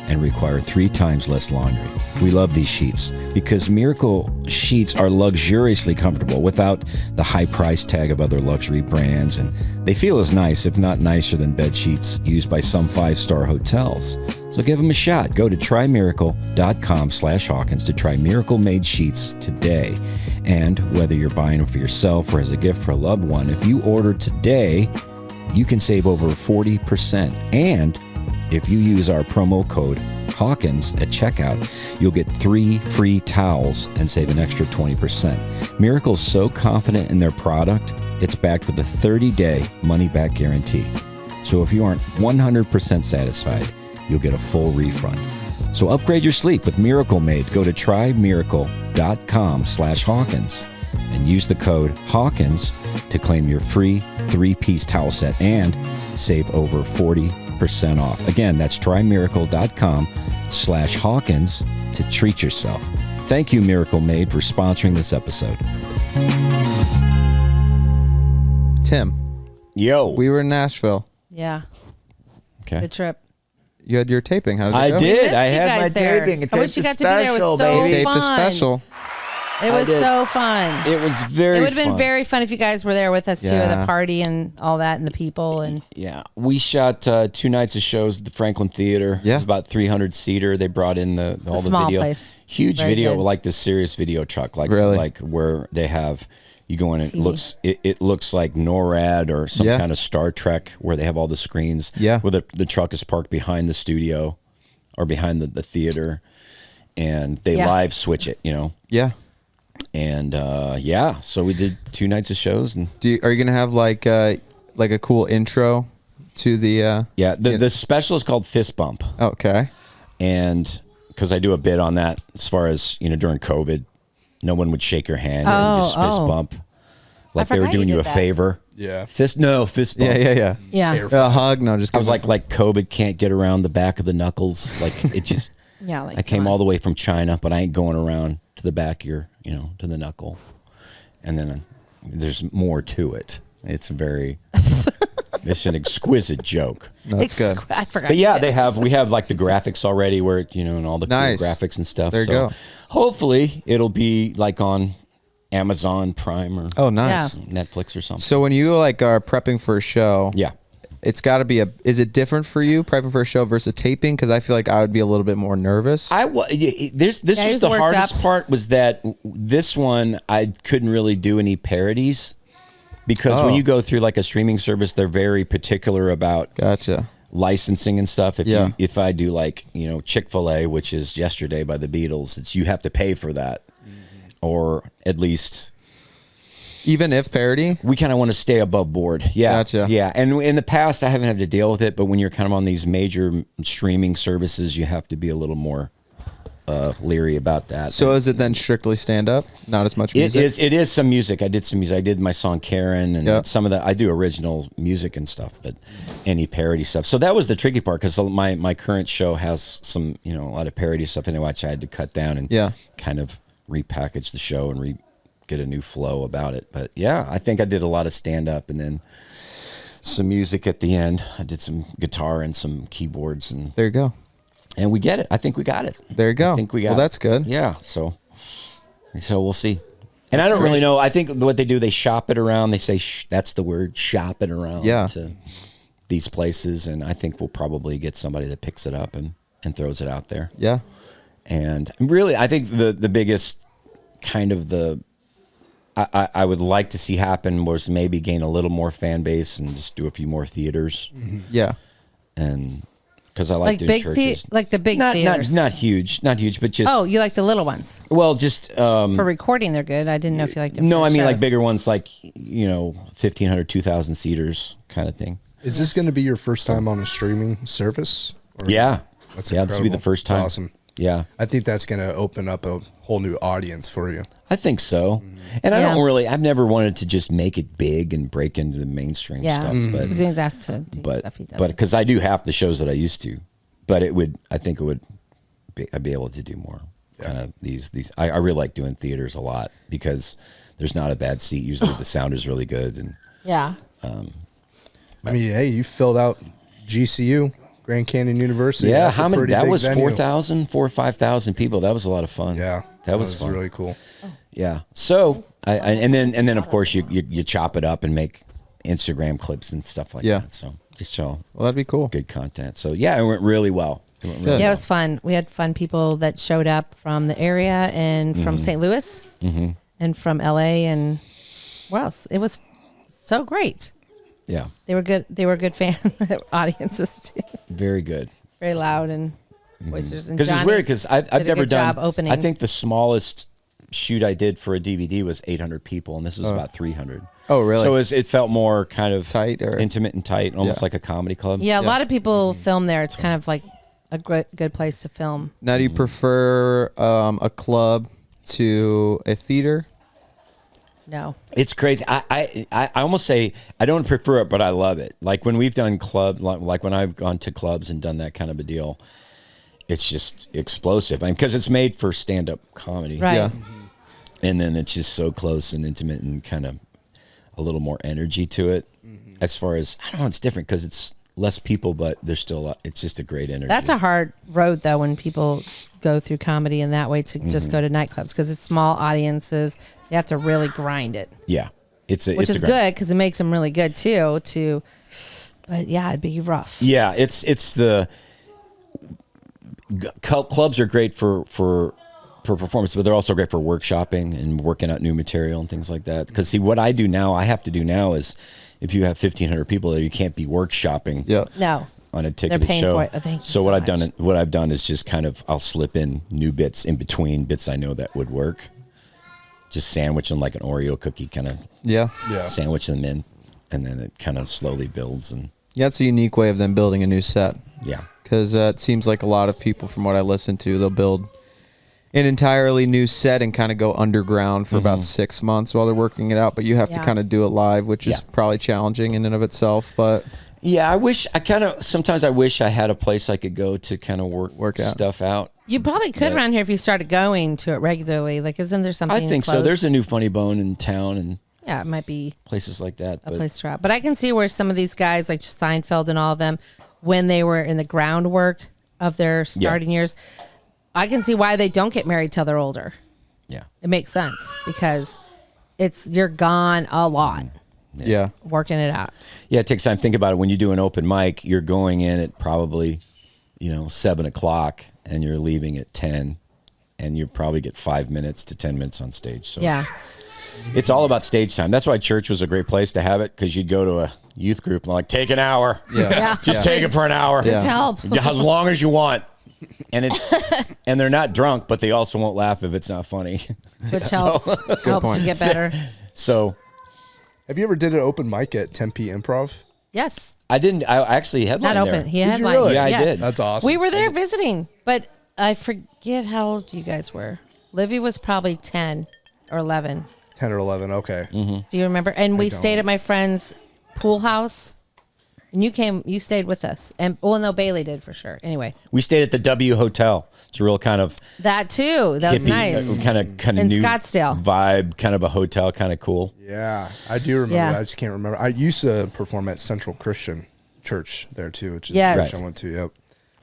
and require 3 times less laundry. We love these sheets because Miracle sheets are luxuriously comfortable without the high price tag of other luxury brands, and they feel as nice, if not nicer, than bed sheets used by some 5-star hotels. So give them a shot. Go to trymiracle.com/Hawkins to try Miracle Made sheets today. And whether you're buying them for yourself or as a gift for a loved one, if you order today, you can save over 40%. And if you use our promo code Hawkins at checkout, you'll get 3 free towels and save an extra 20%. Miracle's so confident in their product, it's backed with a 30-day money-back guarantee. So if you aren't 100% satisfied, you'll get a full refund. So upgrade your sleep with Miracle Made. Go to trymiracle.com/Hawkins and use the code Hawkins to claim your free 3-piece towel set and save over 40% off. Again, that's trymiracle.com/Hawkins to treat yourself. Thank you, Miracle Made, for sponsoring this episode. Tim, Yo. we were in Nashville. Yeah. Okay. Good trip. You had your taping. How did it I go? did. missed I you had guys my there. taping. I wish you got to be there. It was so Taped fun. a special. It was did. so fun. It was very It would have been fun. very fun if you guys were there with us too, at Yeah. the party and all that, and the people. And Yeah, we shot 2 nights of shows at the Franklin Theater. Yeah. It was about 300 seater. They brought in all the small video, place. huge Very video, good. like this serious video truck, like Really? like where they have you go in and TV. it looks like NORAD or some Yeah. kind of Star Trek where they have all the screens. Yeah. where the truck is parked behind the studio or behind the theater, and they Yeah. live switch it, you know. Yeah. And yeah, so we did 2 nights of shows, and Are you gonna have like a cool intro to the? yeah, the special is called Fist Bump. Okay. And because I do a bit on that, as far as during COVID, no one would shake your hand and just fist bump, like they were forgot you doing you a did that. favor. Yeah. Fist bump. Yeah. yeah, A hug? No, just I was like COVID can't get around the back of the knuckles. Like it just. yeah. Like I came come all on. the way from China, but I ain't going around to the back of your, to the knuckle. And then there's more to it. It's it's an exquisite joke. No, that's good. I forgot. But yeah, you did. we have like the graphics already where, and all the cool Nice. graphics and stuff. There you so go. hopefully it'll be like on Amazon Prime or Oh, nice. Yeah. Netflix or something. So when you are prepping for a show, Yeah. it's got to be is it different for you prepping for a show versus taping? Because I feel like I would be a little bit more nervous. This Yeah, was he's the worked hardest up. part was that this one I couldn't really do any parodies because when Oh. you go through like a streaming service, they're very particular about Gotcha. licensing and stuff. Yeah. If I do like, Chick-fil-A, which is Yesterday by the Beatles, you have to pay for that. Or at least Even if parody? we kind of want to stay above board. Yeah. Gotcha. Yeah. And in the past, I haven't had to deal with it, but when you're kind of on these major streaming services, you have to be a little more leery about that. So is it then strictly stand up? Not as much music? It is some music. I did some music. I did my song Karen and Yep. some of the, I do original music and stuff, but any parody stuff. So that was the tricky part because my current show has some, a lot of parody stuff in it, which I had to cut down and Yeah. kind of repackage the show and get a new flow about it. But yeah, I think I did a lot of stand up and then some music at the end. I did some guitar and some keyboards and There you go. we get it. I think we got it. There you go. I think we got Well, it. that's good. Yeah. So we'll see. And I don't really know. I think what they do, they shop it around. They say that's the word, shop it around Yeah. to these places. And I think we'll probably get somebody that picks it up and throws it out there. Yeah. And really, I think the biggest kind of I would like to see happen was maybe gain a little more fan base and just do a few more theaters. Yeah. And because I like like doing big churches. like the big not theaters. not huge, but just Oh, you like the little ones well, just for recording? They're good. I didn't know if you liked them. no, for I mean like shows. bigger ones, like 1,500, 2,000 seaters kind of thing. Is this going to be your first time on a streaming service? Or- Yeah, That's this will be incredible. the first That's time. awesome. Yeah, I think that's going to open up a whole new audience for you. I think so. And Yeah. I've never wanted to just make it big and break into the mainstream Yeah, stuff, because he's asked to do stuff he does. but because I do half the shows that I used to, but I'd be able to do more. Kind of these. I really like doing theaters a lot because there's not a bad seat. Usually the sound is really good and. yeah, I mean, hey, you filled out GCU, Grand Canyon University. Yeah, That's a how many? pretty That big was venue. 4,000 or 5,000 people. That was a lot of fun. Yeah, that was fun. really cool. Yeah. So and then of course you chop it up and make Instagram clips and stuff like Yeah. that. So it's all Well, that'd be cool. good content. So yeah, it went really well. Yeah, it was fun. We had fun people that showed up from the area and from St. Louis and from LA and where else? It was so great. Yeah. They were good. They were good fan audiences too. Very good. Very loud and boisterous. Because it's weird because I've did a never good done. job opening. I think the smallest shoot I did for a DVD was 800 people, and this was about 300. Oh, really? So it felt more kind of Tight or- intimate and tight, almost Yeah. like a comedy club. Yeah, a lot of people film there. It's kind of like a good place to film. Now, do you prefer a club to a theater? No. It's crazy. I almost say I don't prefer it, but I love it. Like when we've done like when I've gone to clubs and done that kind of a deal, it's just explosive. Because it's made for stand-up comedy. Right. Yeah. And then it's just so close and intimate and kind of a little more energy to it. As far as, I don't know, it's different because it's less people, but there's still, it's just a great energy. That's a hard road, though, when people go through comedy in that way to just go to nightclubs because it's small audiences. You have to really grind it, Yeah. which it's is good because it makes them really good, too. But, yeah, it'd be rough. Yeah, it's the clubs are great for performance, but they're also great for workshopping and working out new material and things like that. Because see, what I have to do now is, if you have 1,500 people there, you can't be workshopping. Yeah. No. On a ticketed paying show. for it. Oh, thank you so so what much. what I've done is just kind of I'll slip in new bits in between bits I know that would work. Just sandwich them like an Oreo cookie, kind of Yeah. sandwich them in, and then it kind of slowly builds and Yeah, it's a unique way of them building a new set. yeah. Because it seems like a lot of people, from what I listen to, they'll build an entirely new set and kind of go underground for about 6 months while they're working it out. But you have to Yeah. kind of do it live, which is Yeah. probably challenging in and of itself. But Yeah, sometimes I wish I had a place I could go to kind of work out. stuff out. You probably could Yeah. around here if you started going to it regularly. Like, isn't there something I think so. close? There's a new Funny Bone in town and Yeah, it might be places like that. a But place to try. But I can see where some of these guys, like Seinfeld and all of them, when they were in the groundwork of their starting years, I can see why they don't get married till they're older. yeah. It makes sense because you're gone a lot yeah. working it out. Yeah, it takes time. Think about it. When you do an open mic, you're going in at probably, 7:00 and you're leaving at 10, and you probably get 5 minutes to 10 minutes on stage. So Yeah. it's all about stage time. That's why church was a great place to have it, because you'd go to a youth group and like, take an hour. Yeah. Yeah. Just take it for an hour. Just help. As long as you want. And and they're not drunk, but they also won't laugh if it's not funny. Which helps to get better. So Have you ever did an open mic at Tempe Improv? Yes. I actually headlined Not there. open. He Did you headlined. really? Yeah, I did. That's awesome. We were there visiting, but I forget how old you guys were. Livy was probably 10 or 11. 10 or 11. Okay. Mm-hmm. Do you remember? And we don't. stayed at my friend's pool house. And you stayed with us. And no, Bailey did for sure. Anyway, We stayed at the W Hotel. It's a real kind of that too. That was nice. kind of In new Scottsdale. vibe, kind of a hotel, kind of cool. Yeah, I do remember. Yeah. That. I just can't remember. I used to perform at Central Christian Church there too, which is Yes. the church I went to. Yep.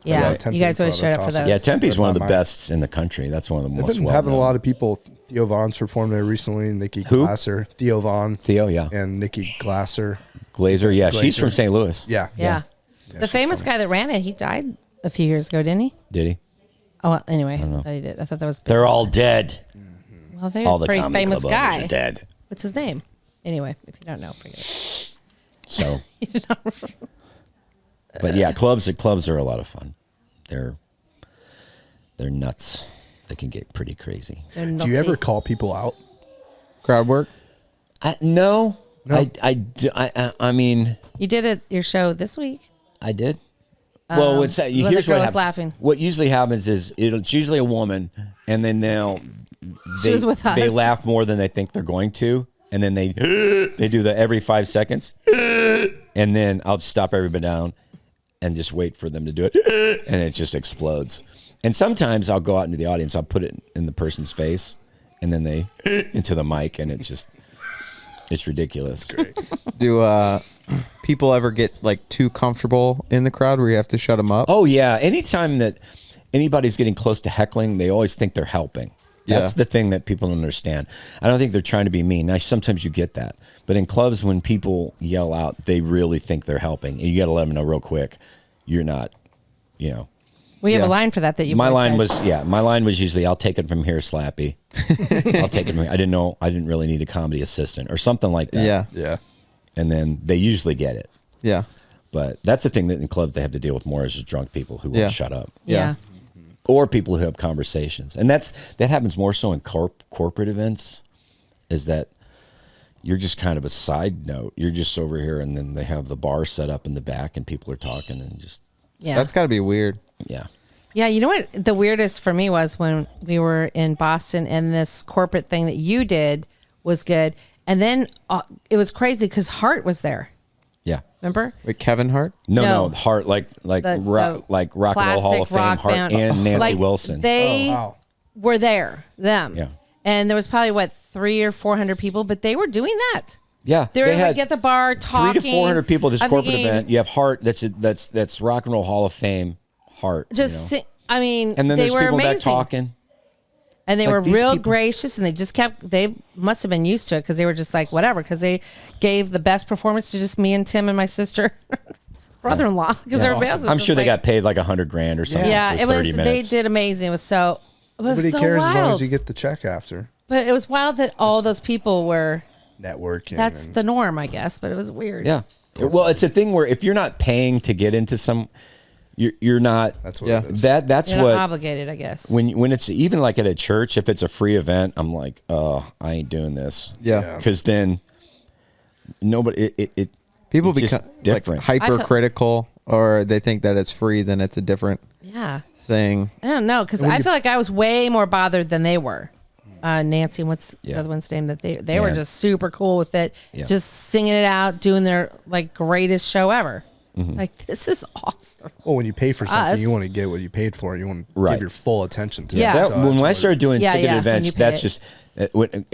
Yeah, Tempe you guys always Improv, showed that's up for awesome. those. Yeah, Tempe's one of the Mine. best in the country. That's one of the They've most been well having a known. lot of people. Theo Vaughn's performed there recently. Nikki Who? Glasser. Theo Vaughn. Theo, yeah. And Nikki Glasser. Glazer, yeah. She's Glazer. from St. Louis. Yeah. Yeah. The she's famous funny. guy that ran it, he died a few years ago, didn't he? Did he? Oh, well, anyway, I thought he did. I thought that was. They're all dead. Well, he All was the a pretty comedy famous club owners guy. are dead. What's his name? Anyway, if you don't know, forget it. So, but yeah, clubs are a lot of fun. They're nuts. They can get pretty crazy. Do you ever call people out? Crowd work? No. No. I mean, You did it your show this week. I did. Well, when here's the what girl was happens. laughing. What usually happens is it's usually a woman, and then She was with they us. laugh more than they think they're going to, and then they do that every 5 seconds, and then I'll stop everybody down and just wait for them to do it, and it just explodes. And sometimes I'll go out into the audience, I'll put it in the person's face, and then they into the mic, and it's ridiculous. Great. Do people ever get like too comfortable in the crowd where you have to shut them up? Oh yeah, anytime that anybody's getting close to heckling, they always think they're helping. That's Yeah. the thing that people don't understand. I don't think they're trying to be mean. Now, sometimes you get that. But in clubs, when people yell out, they really think they're helping. And you got to let them know real quick, you're not, We have Yeah. a line for that you My boys line said. my line was usually, I'll take it from here, Slappy. I'll take it from here. I didn't really need a comedy assistant or something like that. Yeah. Yeah. And then they usually get it. Yeah. But that's the thing that in clubs they have to deal with more is just drunk people who Yeah. won't shut up. Yeah. Or people who have conversations. And that happens more so in corporate events, is that you're just kind of a side note. You're just over here, and then they have the bar set up in the back and people are talking and just, Yeah. That's got to be weird. yeah. Yeah, you know what the weirdest for me was when we were in Boston and this corporate thing that you did was good. And then it was crazy because Hart was there. Yeah. Remember? Wait, Kevin Hart? No, No. Hart, like The Rock and Roll Hall of classic Fame, rock Hart band. and Nancy Like, Wilson. They Oh, wow. were there, them. Yeah. And there was probably 300 or 400 people, but they were doing that. Yeah, They were like had at the bar 300 talking. to 400 people at this I'm corporate thinking, event. You have Hart. That's Rock and Roll Hall of Fame. Hart. Just, you know? I mean, And then they there's were people amazing. back talking. And they Like, were these real people- gracious, and they just they must have been used to it because they were just like, whatever, because they gave the best performance to just me and Tim and my sister, brother-in-law, because everybody else was I'm just sure they like- got paid like $100,000 or something. Yeah, for it was, 30 they minutes. did amazing. It was so, it was Nobody so cares wild. as long as you get the check after. But it was wild that all those people were, Networking. that's and- the norm, I guess, but it was weird. Yeah. Well, it's a thing where if you're not paying to get into some, you're not. That's what Yeah. it is. That's You're what. not obligated, I guess. When it's even like at a church, if it's a free event, I'm like, oh, I ain't doing this. Yeah. Because then nobody. It People it's just become different. like hypercritical, or they think that it's free, then it's a different Yeah. thing. I don't know, because I feel like I was way more bothered than they were. Nancy and what's the Yeah. other one's name? That they were Yeah. just super cool with it, Yeah. just singing it out, doing their like greatest show ever. Mm-hmm. It's like, this is awesome. Well, when you pay for something, Us. you want to get what you paid for. You want to Right. give your full attention to Yeah. it. That, So when that's I what- started doing Yeah, ticket yeah, when events, you pay that's it.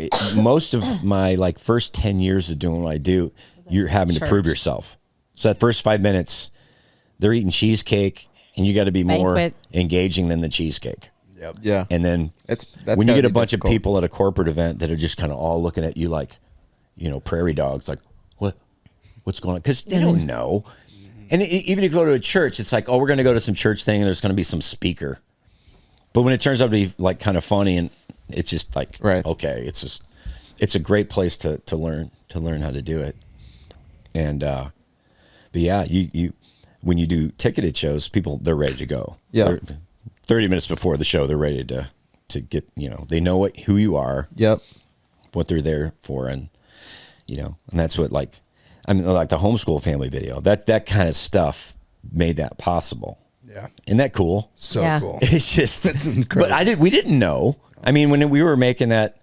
just most of my like first 10 years of doing what I do. You're having to prove Church. yourself. So that first 5 minutes, they're eating cheesecake, and you got to be more Banquet. engaging than the cheesecake. Yep. Yeah. And then That's when you gotta get a be bunch difficult. of people at a corporate event that are just kind of all looking at you like, prairie dogs, like, what's going on? Because they don't know. And even if you go to a church, it's like, oh, we're going to go to some church thing and there's going to be some speaker. But when it turns out to be like kind of funny, and it's just like, Right. okay, it's a great place to learn how to do it. And but yeah, you when you do ticketed shows, people, they're ready to go. Yeah. They're 30 minutes before the show, they're ready to get, they know who you are, Yep. what they're there for, and and that's what like the homeschool family video, that kind of stuff made that possible. Yeah. Isn't that cool? So Yeah. cool. It's just, That's incredible. but we didn't know. I mean, when we were making that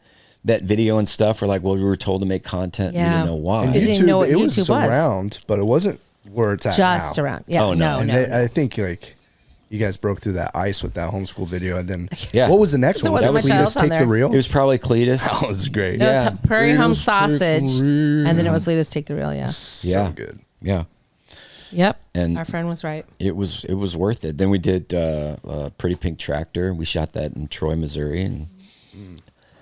video and stuff, we're like, well, we were told to make content. We Yeah. didn't know why. And They didn't know what it was YouTube was. around, but it wasn't where it's at Just now. around. Yeah. Oh, no. no. And no. I think like you guys broke through that ice with that homeschool video, and then Yeah. what was the next There one? Was wasn't that much Cletus else on Take the there. Reel? It was probably Cletus. That was great. It Yeah. was Prairie Home Cletus Take the Sausage, Reel. and then it was Leaders Take the Reel. Yeah. So Yeah. good. Yeah. Yep. And Our friend was right. it was worth it. Then we did Pretty Pink Tractor. We shot that in Troy, Missouri, and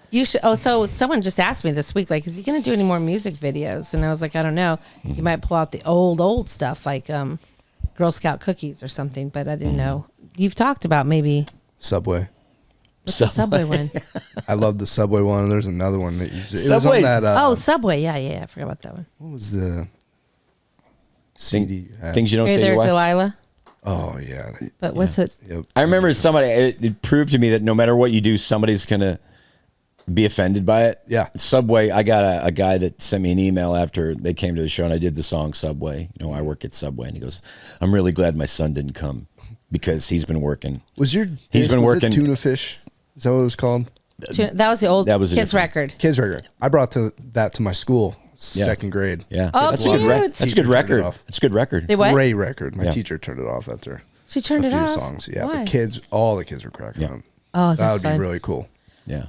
You should. Oh, so someone just asked me this week, like, is he going to do any more music videos? And I was like, I don't know. You might pull out the old stuff, like Girl Scout cookies or something. But I didn't know. You've talked about maybe Subway. what's the Subway one. I love the Subway one. There's another one that you it was Subway- on that. Oh, Subway. Yeah. I forgot about that one. What was the CD? things you don't Hey say to there, your wife. Delilah. Oh yeah. But what's it? Yep. I remember somebody. It proved to me that no matter what you do, somebody's gonna be offended by it. Yeah. Subway. I got a guy that sent me an email after they came to the show, and I did the song Subway. I work at Subway, and he goes, "I'm really glad my son didn't come because he's been working." Was your He's been was working- it tuna fish? Is that what it was called? That was the old That was a kids different- record. Kids record. I brought that to my school, Yeah. second grade. Yeah. Oh, that's a good cute. That's a Teacher good turned it record. off. It's a good record. They what? Great record. My Yeah. teacher turned it off after She turned a it few off. songs. Yeah, Why? but all the kids were cracking Yeah. up. Oh, That that's would be fun. really cool. Yeah.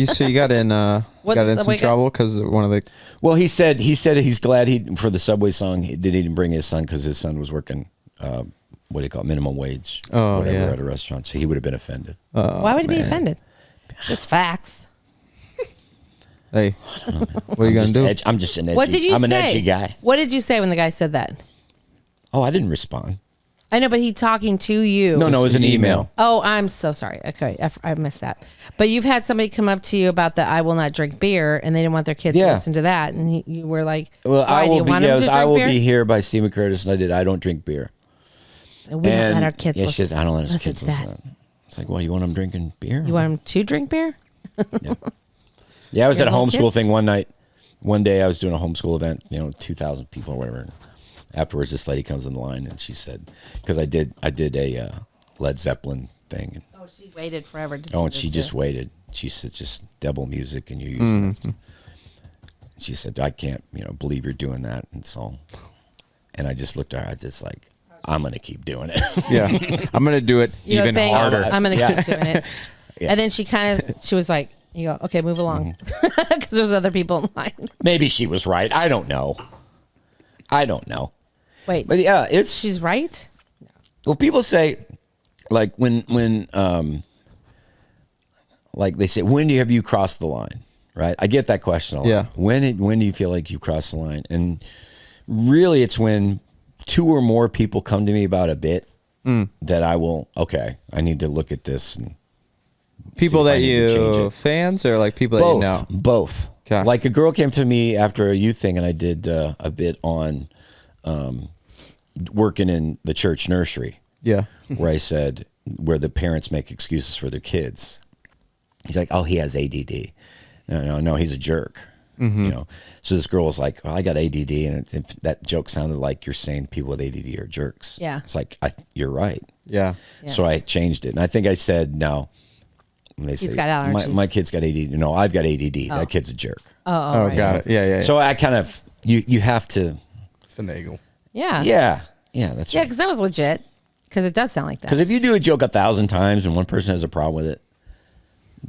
So you got in What's got in Subway some got? trouble because one of the Well, he said he's glad for the Subway song he didn't bring his son because his son was working what do you call it, minimum wage, Oh, whatever, yeah. at a restaurant. So he would have been offended. Why would he be offended? Just facts. hey, what are you gonna do? I'm just an edgy. What did you I'm say? an edgy guy. What did you say when the guy said that? Oh, I didn't respond. I know, but he talking to you. No, it was an email. Oh, I'm so sorry. Okay, I missed that. But you've had somebody come up to you about the I will not drink beer, and they didn't want their kids to listen to that, and you were like, well, why do you want them to drink I will beer? be here by Stephen Curtis, and I did I don't drink beer. And we don't let our kids yeah, listen. she says, I don't let our listen kids to that. listen. It's like, well, you want them drinking beer? You want them to drink beer? Yeah, I was Your at a little homeschool kids? thing one night. One day I was doing a homeschool event, 2,000 people or whatever. Afterwards, this lady comes in the line and she said, because I did a Led Zeppelin thing. And, Oh, she waited forever to and she just waited. She said, just devil music and you're using that stuff. She said, I can't, believe you're doing that. And so, and I just looked at her, I just like, I'm going to keep doing it. Yeah. I'm going to do it even thanks. harder. I'm going to keep doing it. And then she was like, you go, okay, move along. Because there's other people in line. Maybe she was right. I don't know. Wait. But yeah, She's right? well, people say, like when like they say, when have you crossed the line? Right? I get that question a lot. Yeah. When do you feel like you crossed the line? And really, it's when two or more people come to me about a bit that I need to look at this. And People see if I that need to change you it. fans or like people that you know? Both. 'Kay. Like a girl came to me after a youth thing, and I did a bit on working in the church nursery. Yeah. Where I said, where the parents make excuses for their kids. He's like, oh, he has ADD. No, he's a jerk. So this girl was like, well, I got ADD, and that joke sounded like you're saying people with ADD are jerks. Yeah. It's like, you're right. Yeah. So I changed it, and I think I said, no. And they He's say, got allergies. my kid's got ADD. No, I've got ADD. That kid's a jerk. Oh, right. got it. Yeah. So I kind of, you have to, Finagle. Yeah. yeah, that's Yeah, right. because that was legit. Because it does sound like that. Because if you do a joke 1,000 times and one person has a problem with it,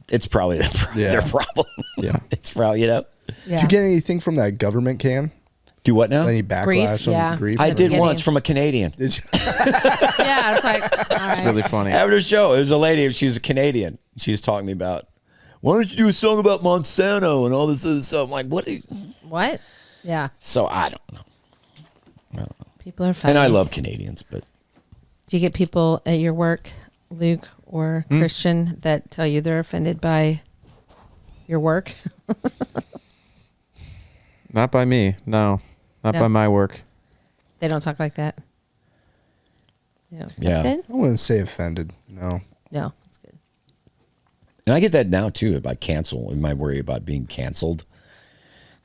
it's probably their problem. Yeah. It's probably, Yeah. Did you get anything from that government can? Do what now? Any backlash Grief? on Yeah. grief? I did Beginning. once from a Canadian. Did you? Yeah, it's like, all right. Really funny. After the show, it was a lady. She was a Canadian. She was talking to me about, why don't you do a song about Monsanto and all this other stuff? I'm like, what? What? Yeah. So I don't know. People are funny. And I love Canadians, but Do you get people at your work, Luke or Christian, that tell you they're offended by your work? Not by me. No. Not No. by my work. They don't talk like that? Yeah. That's Yeah. good? I wouldn't say offended. No. No, that's good. and I get that now too about cancel. I might worry about being canceled.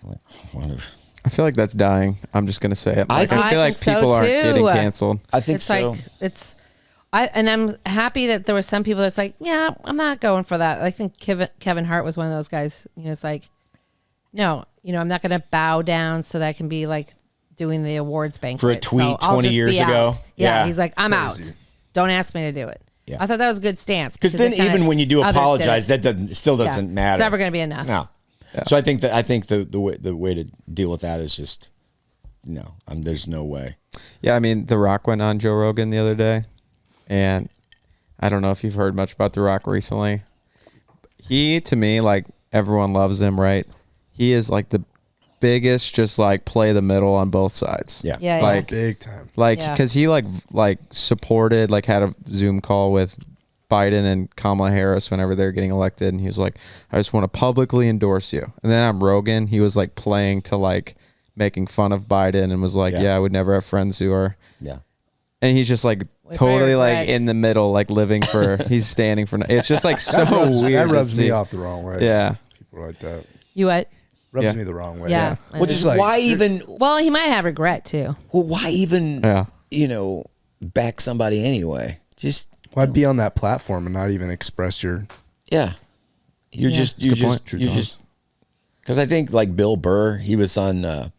Like, what if- I feel like that's dying. I'm just going to say it. I Like, I feel like think so, people aren't too. getting canceled. I think It's so. like, and I'm happy that there were some people that's like, yeah, I'm not going for that. I think Kevin Hart was one of those guys. It's like, no, I'm not going to bow down so that I can be like doing the awards banquet. For a tweet So I'll 20 just years be ago? out. Yeah, Yeah. he's like, I'm Crazy. out. Don't ask me to do it. Yeah. I thought that was a good stance. Because then it kinda- even when you do others did apologize, it. that still doesn't matter. It's never going to be enough. No. So I think the way to deal with that is just no. There's no way. Yeah, I mean, The Rock went on Joe Rogan the other day, and I don't know if you've heard much about The Rock recently. He, to me, like, everyone loves him, right? He is like the biggest, just like play the middle on both sides. Yeah. Yeah, Like, Big time. like, Yeah. because he like supported, like, had a Zoom call with Biden and Kamala Harris whenever they're getting elected, and he was like, I just want to publicly endorse you. And then on Rogan, he was like playing to like making fun of Biden and was like, Yeah. yeah, I would never have friends who are. Yeah. And he's just like With totally like regrets. in the middle, like living for, he's standing for, it's just like so weird. That to rubs me see. off the wrong way. Yeah. People like that. You what? Rubs Yeah. me the wrong way. Yeah. Well, just like- why even? Well, he might have regret too. Well, why even? Yeah. Back somebody anyway. Just Why'd be on that platform and not even express your yeah. You're Yeah. just Good point. because I think like Bill Burr, he was on.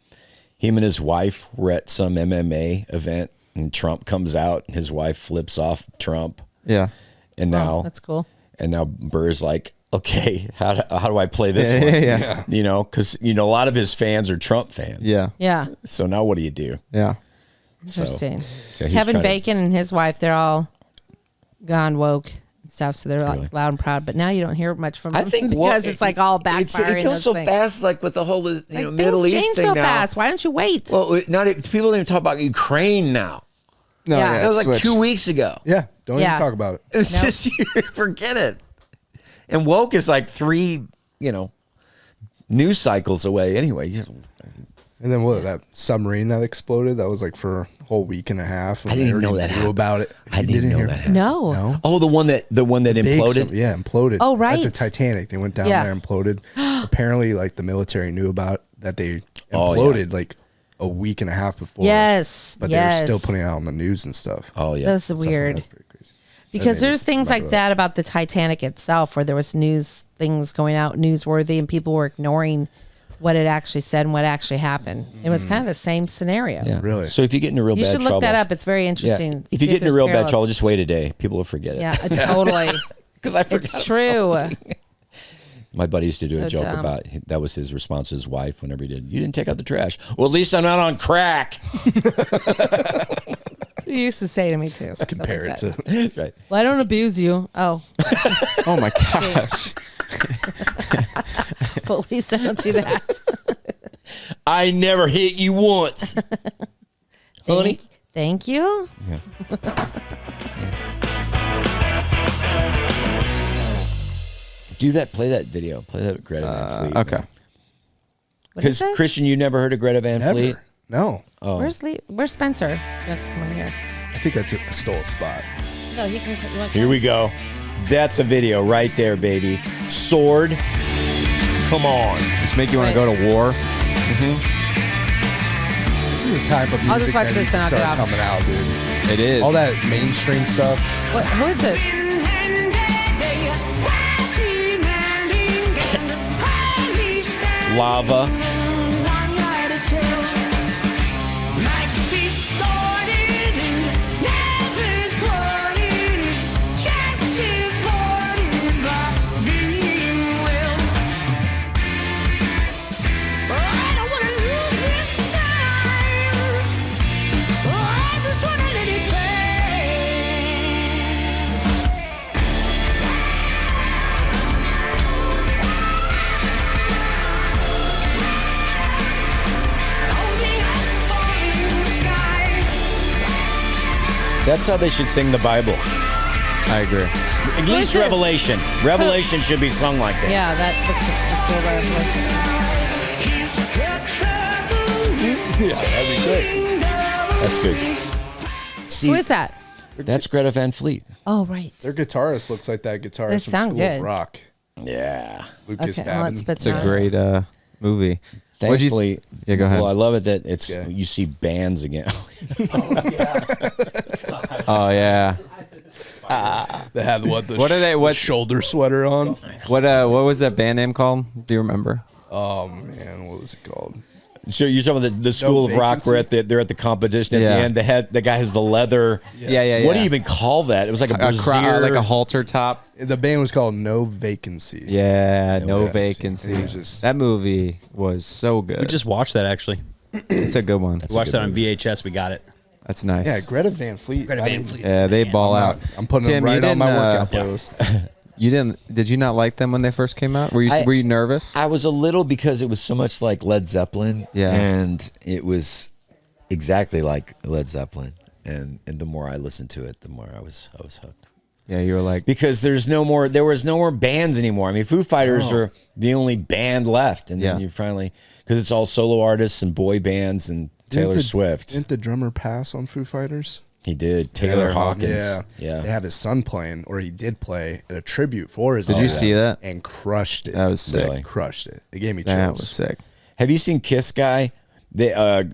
Him and his wife were at some MMA event, and Trump comes out, and his wife flips off Trump, Yeah. and Oh, now that's cool. and now Burr's like, okay, how do I play this Yeah, one? yeah, yeah. Because a lot of his fans are Trump fans. Yeah. Yeah. So now what do you do? Yeah. Interesting. So he's Kevin trying to- Bacon and his wife, they're all gone woke and stuff, so they're Really? like loud and proud. But now you don't hear much from them I think because it's like all backfiring. It goes those so things. fast, like with the whole Like, Middle things East change thing so now. fast. Why don't you wait? Well, people don't even talk about Ukraine now. No, Yeah. yeah, That was like switched. 2 weeks ago. Yeah, don't Yeah. even talk about it. It's Nope. just forget it. And woke is like 3, news cycles away anyway. And then what? That submarine that exploded. That was like for a whole week and a half. I didn't even know Everybody that knew happened. about it. I You didn't know hear- that happened. No. No. Oh, the one that Big imploded. yeah, imploded. Oh, right. At the Titanic, they went down Yeah. there, imploded. Apparently, like the military knew about that they Oh, yeah. imploded like a week and a half before. Yes. but yes. they were still putting it out on the news and stuff. Oh yeah, That's Stuff like weird. That's pretty crazy. Because made me there's things remember like that about the Titanic itself, where there was news things going out, newsworthy, and people were ignoring what it actually said and what actually happened. It was kind of the same scenario. Yeah. Really? So if you get into real You bad should trouble, look that up. It's very Yeah. interesting. If you See get into there's real bad parallels. trouble, just wait a day. People will forget it. Yeah, totally. Because I forgot. It's true. My buddy used to do a So joke dumb. about that was his response to his wife whenever he did. You didn't take out the trash. Well, at least I'm not on crack. You used to say to me too. stuff Compare like it that. to Right. Well, I don't abuse you. Oh, Oh my gosh. but at least I don't do that. I never hit you once, honey. Thank you. Do that. Play that video. Play that Greta Van Fleet. Okay. What is Because it? Christian, you never heard of Greta Van Fleet? never. No, Where's Spencer? Let's come on here. I think I stole a spot. No, he can. You want Here we go. That's a video right there, baby. Sword. Come on. This make you want to go to war? This is the type of music I'll just watch that this needs and to I'll get start off. coming out, dude. It is. All that mainstream stuff. What? Who is this? Lava. That's how they should sing the Bible. I agree. At is least this? Revelation. Revelation should be sung like this. Yeah, that looks like a cool revelation. Yeah, that'd be great. That's good. See, Who is that? that's Greta Van Fleet. Oh, right. Their guitarist looks like that guitarist They from sound School good. of Rock. Yeah. Lucas Okay, I'll let Babin. Spitzer It's a on. great movie. What'd you Thankfully, yeah, go ahead. Well, I love it that it's Yeah. you see bands again. Oh yeah. They had what? The What are they- the what- shoulder sweater on? What was that band name called? Do you remember? Oh man, what was it called? So you're talking about the School of Rock. They're at the competition at Yeah. the end. The guy has the leather. Yeah. What do you even call that? It was like a brassiere. like a halter top. The band was called No Vacancy. Yeah, no Yeah, vacancy. it was just- That movie was so good. We just watched that actually. it's a good one. We watched that on VHS. We got it. That's nice. Yeah, Greta Van Fleet. Greta I Van didn't- Fleet. Yeah, they ball out. I'm putting Tim, them you right on my didn't, workout yeah. playlist. You didn't? Did you not like them when they first came out? Were I- you nervous? I was a little because it was so much like Led Zeppelin. Yeah. And it was exactly like Led Zeppelin. And the more I listened to it, the more I was hooked. Yeah, you were like, Because there was no more bands anymore. I mean, Foo Fighters are the only band left. And then Yeah. you finally, because it's all solo artists and boy bands and Taylor Didn't the- Swift. Didn't the drummer pass on Foo Fighters? He did. Taylor Hawkins. Yeah. Yeah. They have his son playing, or he did play at a tribute for his. Did you dad see that? And crushed it. That was sick. Really? Crushed it. It gave me chills. that was sick. Have you seen Kiss Guy? The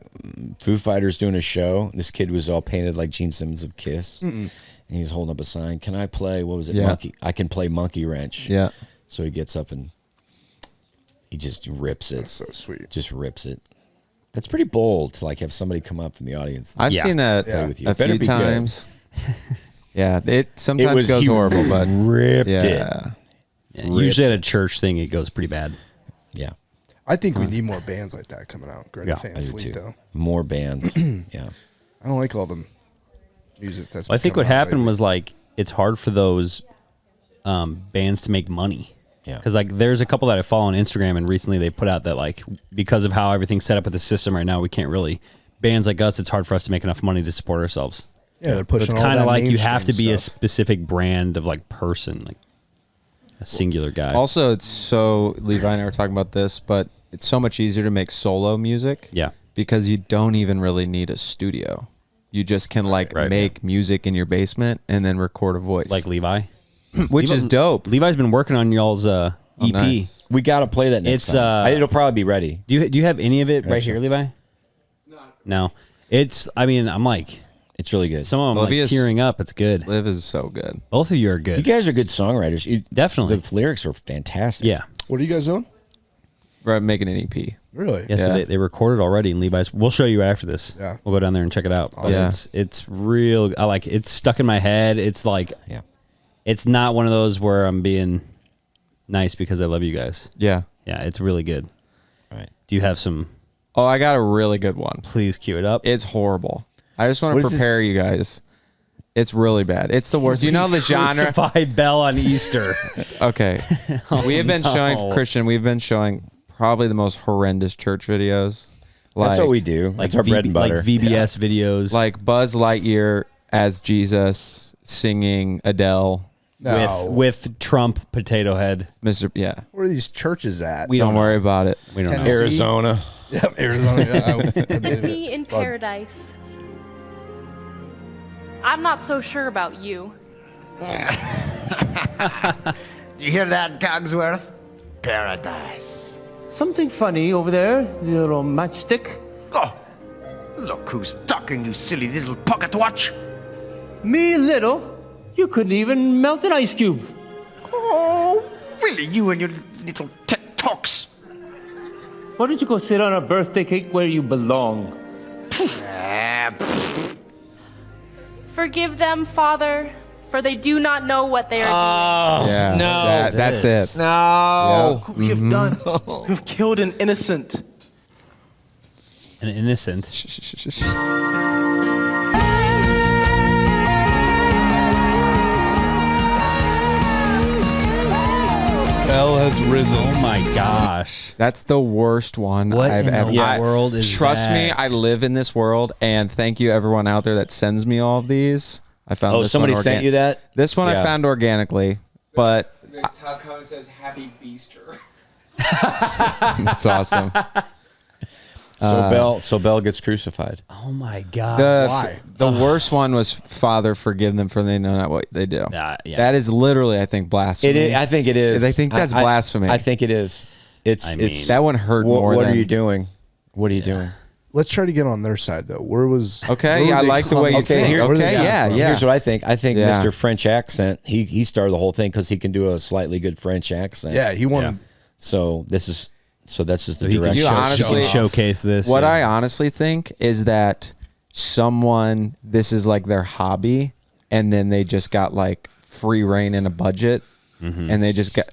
Foo Fighters doing a show. This kid was all painted like Gene Simmons of Kiss. And he's holding up a sign. Can I play, what was it? Yeah. Monkey. I can play Monkey Wrench. Yeah. So he gets up and he just rips it. That's so sweet. Just rips it. That's pretty bold to like have somebody come up from the audience. I've Yeah. seen that Play with you. a Better few be good. times. Yeah, it sometimes goes he horrible, but ripped it. yeah. Yeah, usually at a church thing, it goes pretty bad. Yeah. I think we need more bands like that coming out. Greta Yeah, Van I do Fleet, too. though. More bands. Yeah. I don't like all the music that's. Well, I think been what coming out happened lately. was like it's hard for those bands to make money. Yeah. Because like there's a couple that I follow on Instagram, and recently they put out that like because of how everything's set up with the system right now, we can't really bands like us. It's hard for us to make enough money to support ourselves. Yeah, they're pushing. It's all kind of that like you have to mainstream be a stuff. specific brand of like person, like a singular guy. Also, it's so Levi and I were talking about this, but it's so much easier to make solo music. Yeah. Because you don't even really need a studio. You just can make music in your basement and then record a voice. Like Levi. Which is dope. Levi's been working on y'all's EP. nice. We got to play that next time. It'll probably be ready. Do you have any of it right here, Levi? No. It's, I mean, I'm like, it's really good. Some of them like tearing up. It's good. Liv is so good. Both of you are good. You guys are good songwriters. Definitely. The lyrics are fantastic. Yeah. What are you guys doing? We're making an EP. Really? Yeah, so they recorded already in Levi's. We'll show you after this. Yeah. We'll go down there and check it out. But Yeah. it's real. I like it's stuck in my head. It's like, it's not one of those where I'm being nice because I love you guys. Yeah. Yeah, it's really good. All right. Do you have some? Oh, I got a really good one. Please cue it up. It's horrible. I just want What to is this? prepare you guys. It's really bad. It's the worst. You know the genre? Crucify Bell on Easter. Okay. We have been showing, no. Christian, we've been showing probably the most horrendous church videos. That's what we do. That's our bread and butter. Like VBS videos. Like Buzz Lightyear as Jesus singing Adele. No. with Trump Potato Head. Mr. Yeah. Where are these churches at? We don't worry about it. We don't know. Tennessee? Arizona. Yeah, Arizona. Yeah, Me in paradise. I'm not so sure about you. Do you hear that, Cogsworth? Paradise. Something funny over there, you little matchstick. Oh, look who's talking, you silly little pocket watch. Me little? You couldn't even melt an ice cube. Oh, really, you and your little tech talks. Why don't you go sit on a birthday cake where you belong? Forgive them, Father, for they do not know what they are doing. Yeah. No. That's it. No. Yep. We have done. We've killed an innocent. An innocent. Hell has risen. Oh my gosh. That's the worst one What I've in ever. the world is Trust me, that? I live in this world, and thank you everyone out there that sends me all of these. I found. Oh, this somebody one sent you that? This one I Yeah. Found organically, but The top comment says "Happy Beaster." that's awesome. So Bell gets crucified. Oh my god. Why? The worst one was "Father, forgive them, for they know not what they do." Yeah. That is literally, I think, blasphemy. It is, I think it is. I think that's blasphemy. I think it is. It's I mean, it's that one hurt more. What than, are you doing? What are you doing? Let's try to get on their side though. Where was? Okay, where yeah, were I they like the way you coming think. from? Where Okay, they got yeah, from? yeah. Here's what I think. I think Yeah. Mr. French accent. He started the whole thing because he can do a slightly good French accent. Yeah, he won. Yeah. So that's just the he can direction. You honestly- showcase this. What yeah. I honestly think is that this is like their hobby, and then they just got like free reign in a budget, and they just got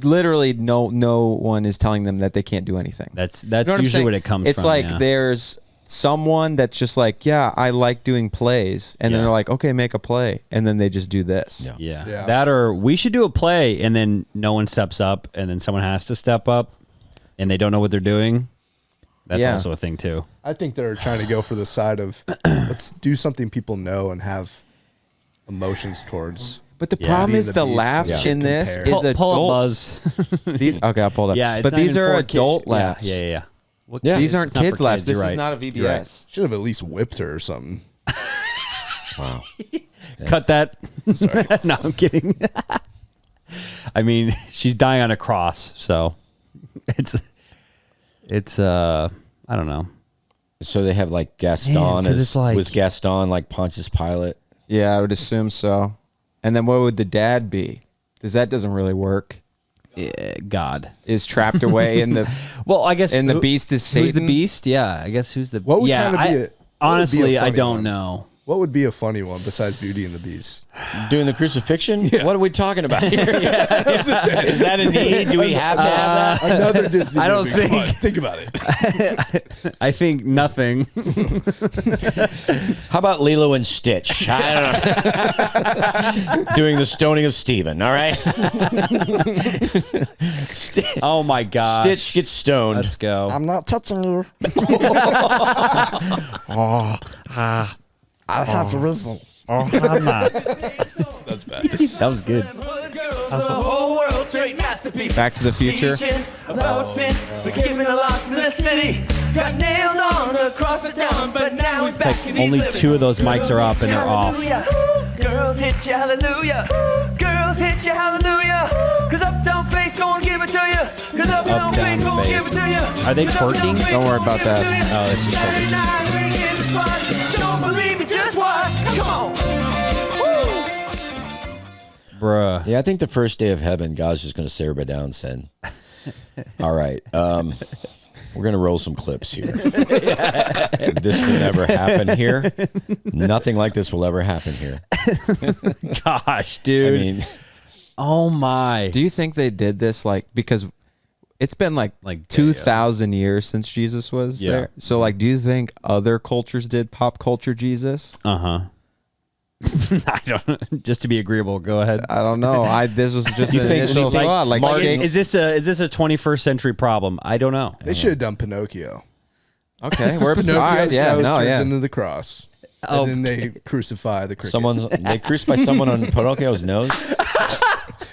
literally no one is telling them that they can't do anything. That's You know I'm usually saying? what it comes It's from. like yeah. there's someone that's just like, yeah, I like doing plays, and then Yeah. they're like, okay, make a play, and then they just do this. Yeah. Yeah. That or we should do a play and then no one steps up and then someone has to step up and they don't know what they're doing. That's Yeah. also a thing too. I think they're trying to go for the side of let's do something people know and have emotions towards. But the Yeah. problem Being is the the beast laughs should in this compare. is Pull up adults. Buzz. These okay, I'll pull it up. Yeah, it's but not these even are for adult kid- laughs. Yeah. Yeah. These aren't It's not for kids laughs. kids, This you're is right. not a You're right. VBS. Should have at least whipped her or something. Wow. Cut that. No, I'm kidding. I mean, she's dying on a cross, so it's I don't know. So they have like Gaston Man, 'cause as it's like- was Gaston like Pontius Pilate. Yeah, I would assume so. And then what would the dad be? Because that doesn't really work. God Is trapped away in the. Well, I guess And the beast is Who's the Satan? beast? Yeah, I guess who's the What would yeah, kind of be I- a what would be a honestly, I funny don't one? know. What would be a funny one besides Beauty and the Beast? Doing the crucifixion? What are we talking about here? I'm just saying. Is that a need? Do we have to have that? Another Disney I don't movie. Come on, think- think about it. I think nothing. How about Lilo and Stitch? I don't know. Doing the stoning of Stephen, all right? Oh my God. Stitch gets stoned. Let's go. I'm not touching you. I have risen. Ohana. That's bad. That was good. Back to the Future. About sin, forgiving the lost in the city. Got nailed on across the town, but now he's back and he's Only living. 2 of those mics are up and they're off. Girls hit you, hallelujah. Girls hit you, hallelujah. Cause Uptown Faith gon' give it to you. Cause Uptown Faith gon' give it to you. Are they twerking? Don't worry about that. Oh, it's just Saturday night, we in the spot. Don't believe me, just watch. Come on. Bruh. Yeah, I think the first day of heaven, God's just going to sit everybody down and say, all right, we're going to roll some clips here. This will never happen here. Nothing like this will ever happen here. Gosh, dude. I mean, oh my. Do you think they did this like because it's been like 2,000 years since Jesus was there? So like, do you think other cultures did pop culture Jesus? Uh-huh. I don't. Just to be agreeable, go ahead. I don't know. This was just an initial thought. Like, is this a 21st century problem? I don't know. They should have done Pinocchio. Okay, we're Pinocchio. all right, yeah, no, yeah. into the cross. Oh. And then they crucify the cricket. they crucify someone on Pinocchio's nose.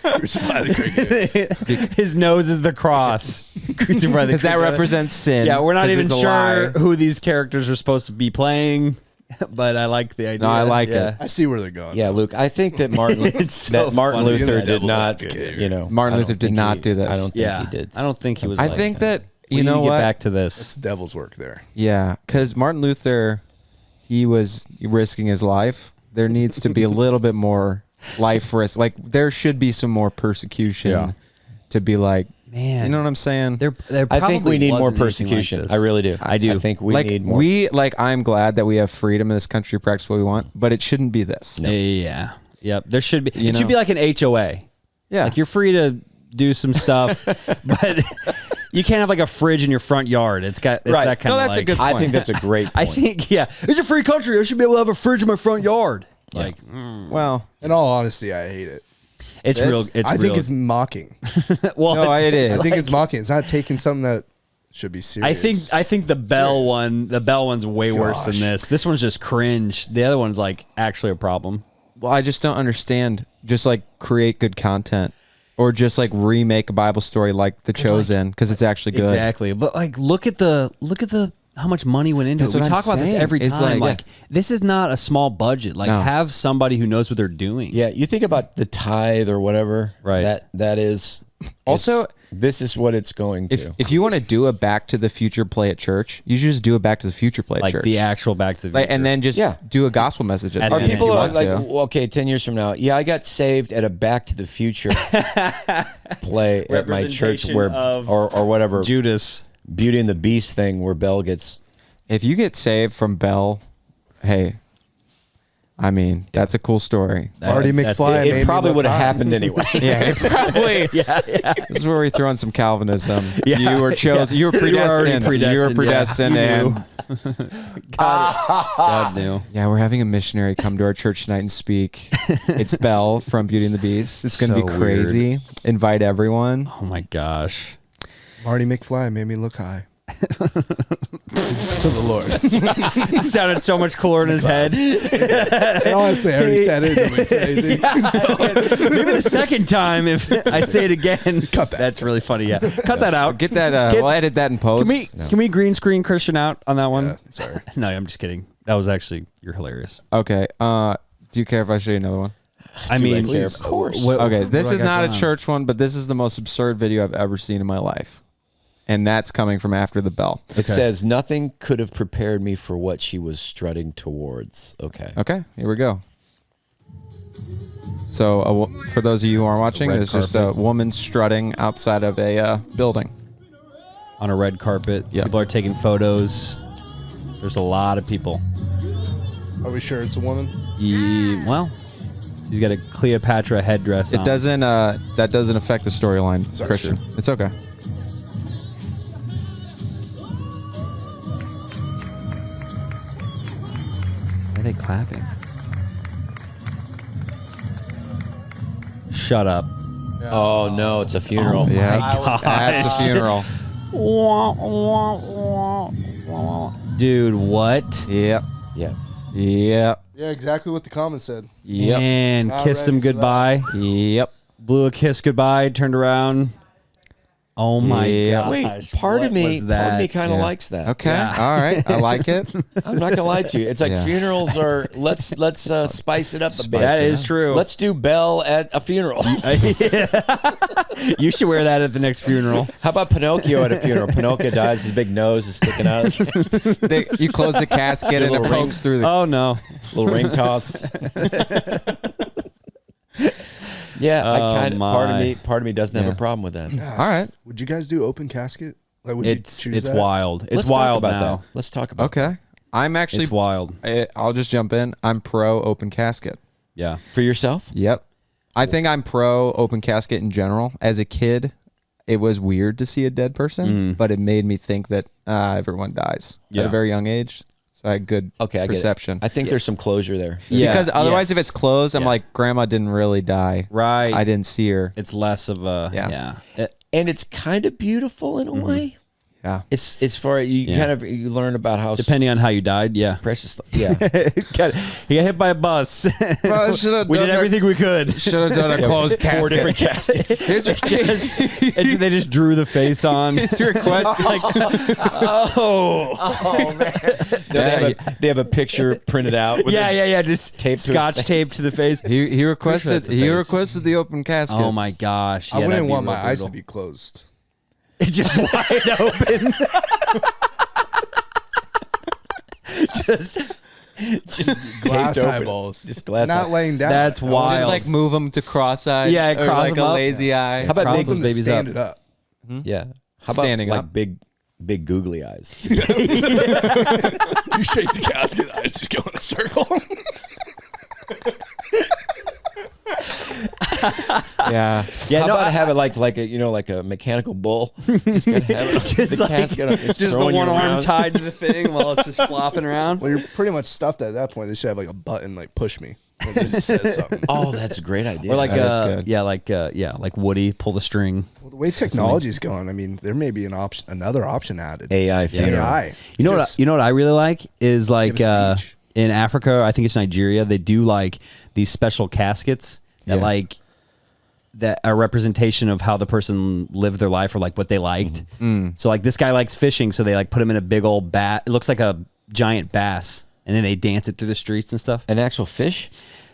Crucify the cricket. His nose is the cross. Crucify the because that cricket. represents sin. Yeah, we're not 'cause even it's a sure lie. who these characters are supposed to be playing, but I like the idea. No, I like it. I see where they're going. Yeah, Luke, I think that Martin funny. Luther did Devil's not, advocate. Martin I Luther don't did think not he- do this. I don't think Yeah, he did. I don't think he was. I like think that We you need know to get what? back to It's this. the devil's work there. Yeah, because Martin Luther, he was risking his life. There needs to be a little bit more life risk. Like there should be some more persecution to be like, Man, you know what I'm saying? There I think we probably need more wasn't anything like persecution. this. I really do. I do. I think we like need more. I'm glad that we have freedom in this country to practice what we want, but it shouldn't be this. Yeah. Yep. There should be. You It should know? be like an HOA. Yeah. Like you're free to do some stuff, but you can't have like a fridge in your front yard. It's that kind of. No, that's a good I point. think that's a great point. I think it's a free country. I should be able to have a fridge in my front yard. Like, Well, In all honesty, I hate it. it's This- real. It's I real. think it's mocking. well. no, it's- it is. I think it's mocking. It's not taking something that should be serious. I think the Bell Serious. one. The Bell one's way worse than Gosh. this. This one's just cringe. The other one's like actually a problem. well, I just don't understand. Just like create good content, or just like remake a Bible story like The Chosen because it's actually good. Exactly. But like, look at the how much money went into That's it. We what I'm talk about this saying. every It's time. like- Like, this is not a small budget. Like, No. have somebody who knows what they're doing. Yeah, you think about the tithe or whatever. Right. That is. Also, this is what it's going to. If you want to do a Back to the Future play at church, you should just do a Back to the Future play at Like church. the actual Back to the Future. Like, and then just Yeah. do a gospel message at At the Are the end end if people you are want like, to. well, okay, 10 years from now, yeah, I got saved at a Back to the Future play at my church Representation where, of or whatever, Judas. Beauty and the Beast thing where Belle gets. If you get saved from Bell, hey, I mean, that's a cool story. Marty That's McFly. made It me probably look would have hot. happened anyway. Yeah, it probably. Yeah. This is where we throw in some Calvinism. Yeah. You were chosen. You were You were already predestined. You were predestined, yeah. You and God knew. yeah, we're having a missionary come to our church tonight and speak. It's Belle from Beauty and the Beast. It's going to So be crazy. Invite everyone. Oh my gosh. Marty McFly made me look high. To the Lord. It sounded so much cooler in his head. And honestly, I already said it. Nobody said anything. Maybe the second time if I say it again. Cut that. That's really funny. Yeah. Cut that out. Get that. We'll edit that in post. Can we green screen Christian out on that one? Yeah, sorry. No, I'm just kidding. That was actually, you're hilarious. Okay. Do you care if I show you another one? I mean, Please, of course. Okay, this what do I is got not a going on? church one, but this is the most absurd video I've ever seen in my life. And that's coming from After the Bell. It says, nothing could have prepared me for what she was strutting towards. Okay. Okay, here we go. So, for those of you who aren't watching, Red there's just a carpet. woman strutting outside of a building. On a red carpet. Yeah. People are taking photos. There's a lot of people. Are we sure it's a woman? Well, she's got a Cleopatra headdress It on. doesn't. That doesn't affect the storyline, Sorry, Christian. sure. It's okay. Why are they clapping? Shut up. Oh, no, it's a funeral. Yeah, gosh. that's a funeral. Dude, what? Yep. Yeah. Yep. Yeah, exactly what the comment said. Yep. And Not kissed ready him for goodbye. Yep. Blew a kiss goodbye. Turned around. Oh my Yeah. gosh! Wait, part of me kind of likes that. Okay. Yeah. All right. I like it. I'm not gonna lie to you. It's like Yeah. funerals are. Let's spice it up a bit. That is true. Let's do Belle at a funeral. You should wear that at the next funeral. How about Pinocchio at a funeral? Pinocchio dies, his big nose is sticking out. You close the casket and it Little pokes through the. Oh no! Little ring toss. Yeah, part of me doesn't have a problem with that. Gosh. All right. Would you guys do open casket? Like, would It's you choose that? wild. It's Let's talk wild about now. that. Let's talk about Okay. I'm actually. It's wild. I'll just jump in. I'm pro open casket. Yeah. that. For yourself? Yep. I think I'm pro open casket in general. As a kid, it was weird to see a dead person, but it made me think that everyone dies at Yeah. a very young age. So I had good Okay, I get it. perception. I think there's some closure there. Yeah. Because otherwise, Yes. if it's closed, I'm Yeah. like, Grandma didn't really die. Right. I didn't see her. It's less of a Yeah. And it's kind of beautiful in a way. Yeah. It's for you. Yeah. Kind of you learn about how Depending on how you died, yeah. precious. Yeah. He got hit by a bus. We did everything we could. Should have done a closed casket. 4 different caskets. Here's your They just drew the face on. His request. Oh man. They have a picture printed out. With Yeah. Just Taped to his scotch face. taped to the face. He requested. that's the He face. requested the open casket. Oh my gosh! I Yeah, that'd wouldn't be want real my eyes to brutal. be closed. just wide open. just Glass taped open. eyeballs. Just glass Not eye- laying down. That's Just wild. like move them to cross-eyed. Yeah, or cross like them a up. lazy eye. How about Cross make those them babies Stand up. it up. Yeah. How about Standing like up. big googly eyes? You shake the casket, I just go in a circle. Yeah. How about have it like a mechanical bull? Just gotta have it. Just the like- casket. It's just the throwing you one arm around. tied to the thing while it's just flopping around. Well, you're pretty much stuffed at that point. They should have like a button, like push me. When it just says something. Oh, that's a great idea. Or like That is good. like Woody pull the string. Well, the way technology's going, I mean, there may be another option added. AI funeral. AI. You know Just- what I really like is like Give a speech. in Africa, I think it's Nigeria, they do like these special caskets that Yeah. like that are representation of how the person lived their life or like what they liked. So like this guy likes fishing, so they like put him in a big old bat. It looks like a giant bass, and then they dance it through the streets and stuff. An actual fish?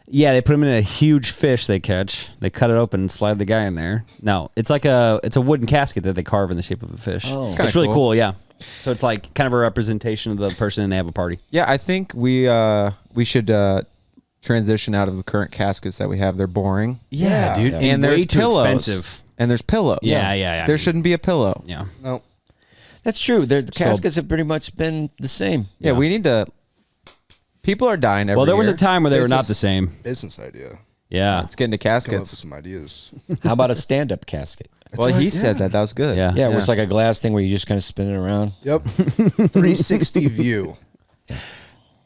Yeah, they put him in a huge fish they catch. They cut it open and slide the guy in there. No, it's like a wooden casket that they carve in the shape of a fish. Oh. It's really cool. Yeah. So it's like kind of a representation of the person, and they have a party. Yeah, I think we should transition out of the current caskets that we have. They're boring. Yeah, dude. Yeah. And way there's too pillows. expensive. And there's pillows. Yeah. There shouldn't be a pillow. Yeah. No. That's true. The caskets have pretty much been the same. Yeah, we need to. People are dying every Well, there was a year. time where they were not the same. Business idea. Yeah. Let's get into Come up with caskets. some ideas. How about a stand-up casket? Well, he said that. That was good. Yeah. Yeah, where it's like a glass thing where you just kind of spin it around. Yep. 360 view.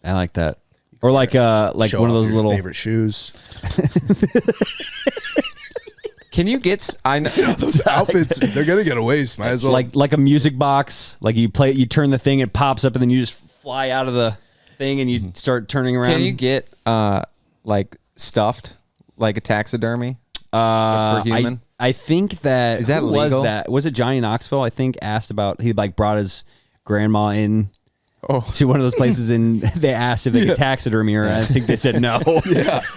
I like that. Or like Show one of off those your little favorite shoes. Can you get? I know. Those outfits, they're gonna get a waste. Might as well. like a music box. Like you turn the thing, it pops up, and then you just fly out of the thing, and you start turning around. Can you get like stuffed, like a taxidermy for human? I think that Is that who legal? was it Johnny Knoxville? I think asked about he like brought his grandma in to one of those places, and they asked if they could taxidermy her. I think they said no. I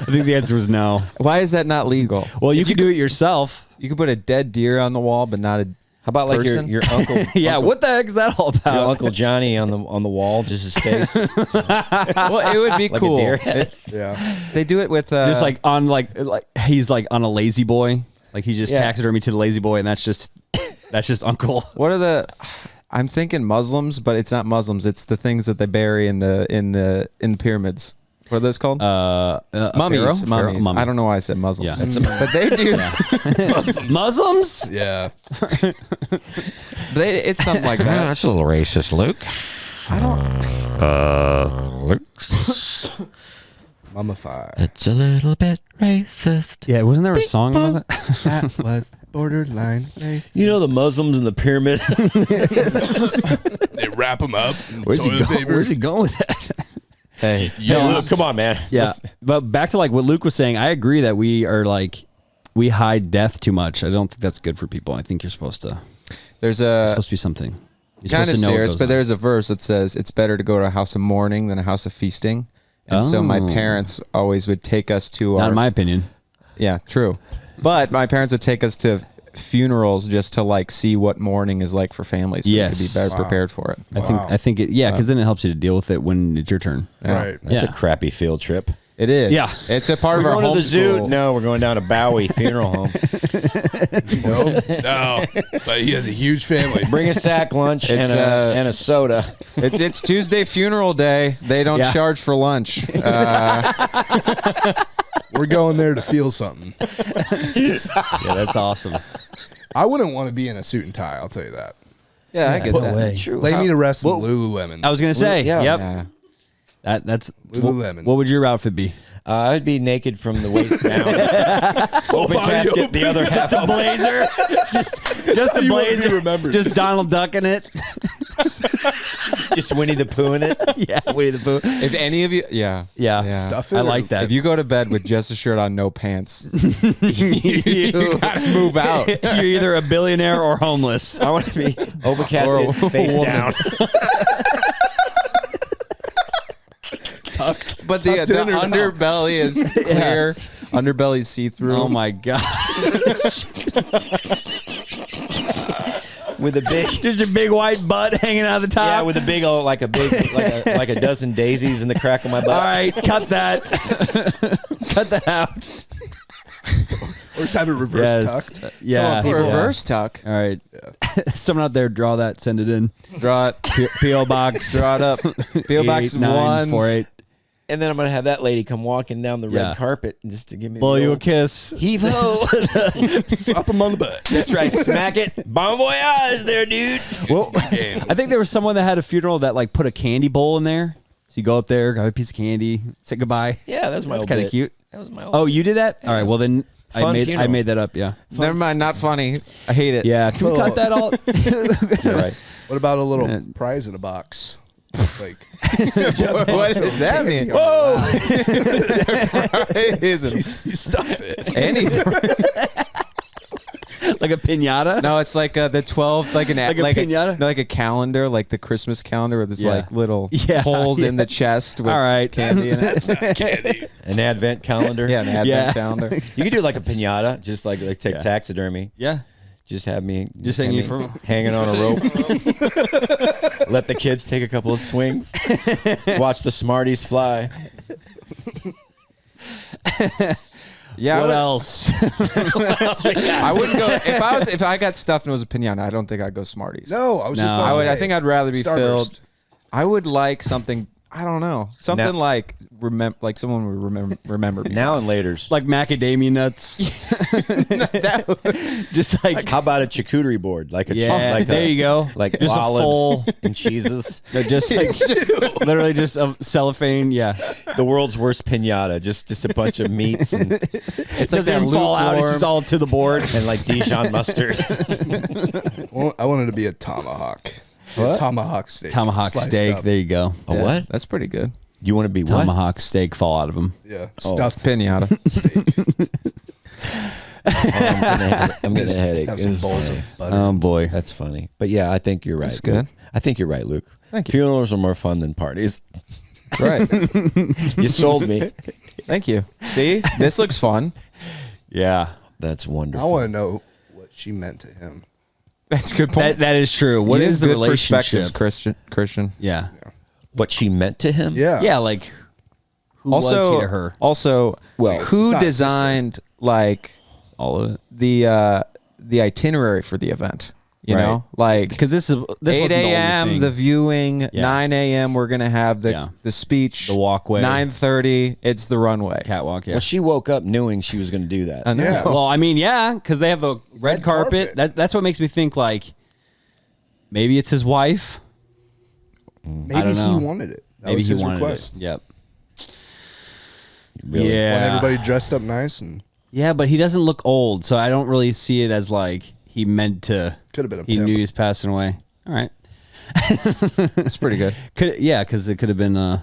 think the answer was no. Why is that not legal? Well, you could do it yourself. You could put a dead deer on the wall, but not a. How about like person? your uncle? Yeah, what the heck is that all about? Your Uncle Johnny on the wall, just his face. Well, it would be Like a cool. deer head. yeah. They do it with Just like on like he's like on a lazy boy. Like he just Yeah. taxidermy to the lazy boy, and that's just Uncle. what are the? I'm thinking Muslims, but it's not Muslims. It's the things that they bury in the pyramids. What are those called? Mummies. Pharaoh? Mummies. Mummy. I don't know why I said Muslims. Yeah. That's but they do. Muslims? Yeah. It's something like that. That's a little racist, Luke. I don't. Luke's. Mummified. It's a little bit racist. Yeah, wasn't there a song about that? That was borderline racist. You know the Muslims in the pyramid. They wrap them up. Where's he Toilet going? paper. Where's he going with that? Hey, Luke, come on, man. Yeah, but back to like what Luke was saying, I agree that we hide death too much. I don't think that's good for people. I think you're supposed to. There's supposed to be something. Kind of serious, but there's a verse that says it's better to go to a house of mourning than a house of feasting. And so my parents always would take us to Not in my opinion. Yeah, true. But my parents would take us to funerals just to like see what mourning is like for families. So we could be better prepared for it. I think it, because then it helps you to deal with it when it's your turn. Right. That's a crappy field trip. It is. Yeah. It's a part of our going to the zoo. homeschool. No, we're going down to Bowie Funeral Home. No, but he has a huge family. Bring a sack lunch and a soda. It's Tuesday funeral day. They don't charge for lunch. We're going there to feel something. Yeah, that's awesome. I wouldn't want to be in a suit and tie. I'll tell you that. Yeah, I get that. True. Lay me to rest in Lululemon. I was gonna say, Yeah. yep. Yeah. That's Lululemon. What would your outfit be? I'd be naked from the waist down. Open casket, the other half. Just a blazer. just a blazer. Just Donald Duck in it. Just Winnie the Pooh in it. Yeah, Winnie the Pooh. If any of you, yeah. Stuff it. I like that. If you go to bed with just a shirt on, no pants, you gotta move out. You're either a billionaire or homeless. I want to be open casket, face down. Tucked. But the underbelly is clear. Underbelly see-through. Oh my god. With a big, just a big white butt hanging out of the top. yeah, with a big old, like a dozen daisies in the crack of my butt. All right, cut that. Cut that out. Or just have it reverse tucked. Yeah, reverse tuck. All right. Someone out there, draw that. Send it in. Draw it. PO box. Draw it up. PO box 148. And then I'm going to have that lady come walking down the red carpet just to give me blow you a kiss. Heave ho. Slap him on the butt. That's right. Smack it. Bon voyage there, dude. Well, I think there was someone that had a funeral that like put a candy bowl in there. So you go up there, grab a piece of candy, say goodbye. Yeah, that's my That's old kind of bit. cute. That was my old Oh, you did that? All right. Well, then I made that up. Yeah. Never mind. Not funny. I hate it. Yeah. Can we cut that all? You're right. What about a little prize in a box? Like, what does that mean? Whoa! You stuff it. Any like a piñata? No, it's like the 12, like an like a piñata, like a calendar, like the Christmas calendar with this like little holes in the chest with all right candy in it. That's not candy. An advent calendar. Yeah, an advent calendar. You could do like a piñata, just like take taxidermy. Yeah. Just have me hanging from hanging on a rope. Let the kids take a couple of swings. Watch the Smarties fly. Yeah. What else? I wouldn't go if I got stuffed and it was a piñata. I don't think I'd go Smarties. No, I was just. I think I'd rather be Starburst. filled. I would like something. I don't know. Something like someone would remember me. Now and laters. Like macadamia nuts. Just like how about a charcuterie board? Like a there you go. Like just olives and cheeses. They're just like literally just a cellophane. Yeah. The world's worst piñata. Just a bunch of meats and it's like that doesn't fall out. It's just all to the board and like Dijon mustard. Well, I wanted to be a tomahawk. What? Tomahawk steak. Tomahawk Sliced steak. up. There you go. A what? That's pretty good. You want to be what? Tomahawk steak fall out of them. Yeah. Stuffed piñata. I'm getting a headache. Have some bowls of butter. Oh boy, that's funny. But yeah, I think you're right. That's good. Luke. I think you're right, Luke. Thank you. Funerals are more fun than parties. Right. You sold me. Thank you. See, this looks fun. Yeah, that's I wonderful. want to know what she meant to him. That's a good point. That is true. What You is have the good relationship? perspectives, Christian? Yeah. What she meant to him? Yeah. Yeah, like who was he to her? Also, Well, who it's not designed like All of it. the itinerary for the event? You Right. know, like Because this 8 wasn't the only a.m. thing. the viewing, Yeah. 9 a.m. we're gonna have the speech, The walkway. 9:30 it's the runway. catwalk. Yeah. Well, she woke up knowing she was going to do that. I know. Yeah. Well, I mean, yeah, because they have the red carpet. carpet. That's what makes me think like maybe it's his wife. Maybe don't know. he wanted it. That Maybe was he his wanted request. it. Yep. Really? Yeah. Want everybody dressed up nice and Yeah, but he doesn't look old, so I don't really see it as like he meant to. could have been a He pimp. knew he was passing away. All right. It's pretty good. Because it could have been.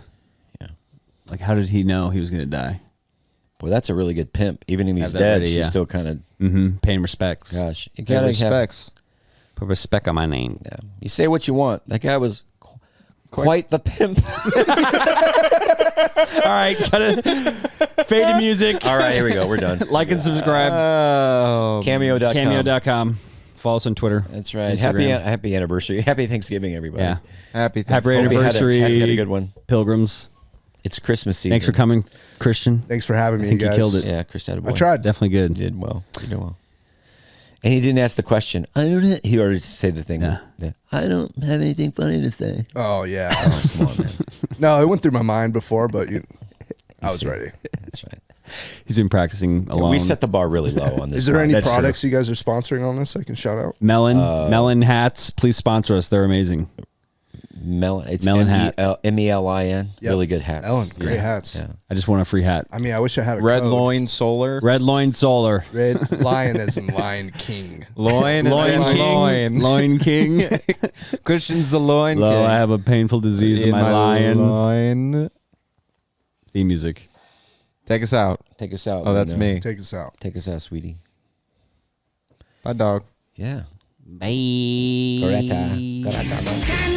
Like, how did he know he was going to die? Boy, that's a really good pimp. Even if he's Have that dead, ready, she's yeah. still kind of paying respects. Gosh, you Pay gotta respects. Put respect on my name. Yeah, you say what you want. That guy was quite the pimp. All right, cut it. Fade to music. All right, here we go. We're done. Like and subscribe. Cameo.com. Cameo.com. Follow us on Twitter. That's right. Instagram. Happy anniversary. Happy Thanksgiving, everybody. Yeah. Happy Happy Hope you had a- anniversary. had a good one. Pilgrims. It's Christmas season. Thanks for coming, Christian. Thanks for having I me, think you guys. you killed it. Yeah, Chris had a boy. I tried. Definitely good. You did well. You did well. And he didn't ask the question. He already said the thing. Yeah. I don't have anything funny to say. Oh yeah. Come on, man. No, it went through my mind before, but I was ready. That's right. He's been practicing Yeah, alone. we set the bar really low on this. Is there any That's products you guys are sponsoring on this I can shout out? Melon hats. Please sponsor us. They're amazing. It's Melon hat. MELIN. Yep. Really good hats. Ellen, great Yeah. hats. Yeah. I just want a free hat. I mean, I wish I had a Red code. Loin Solar. Red Loin Solar. Red Lion as in Lion King. Loin is Loin in King. loin. Loin King. Christian's the loin Lo, king. I have a painful disease in my lion. loin. Theme music. Take us out. Take us out. Oh, that's me. Take us out. Take us out, sweetie. Bye, dog. Yeah. Bye. Greta.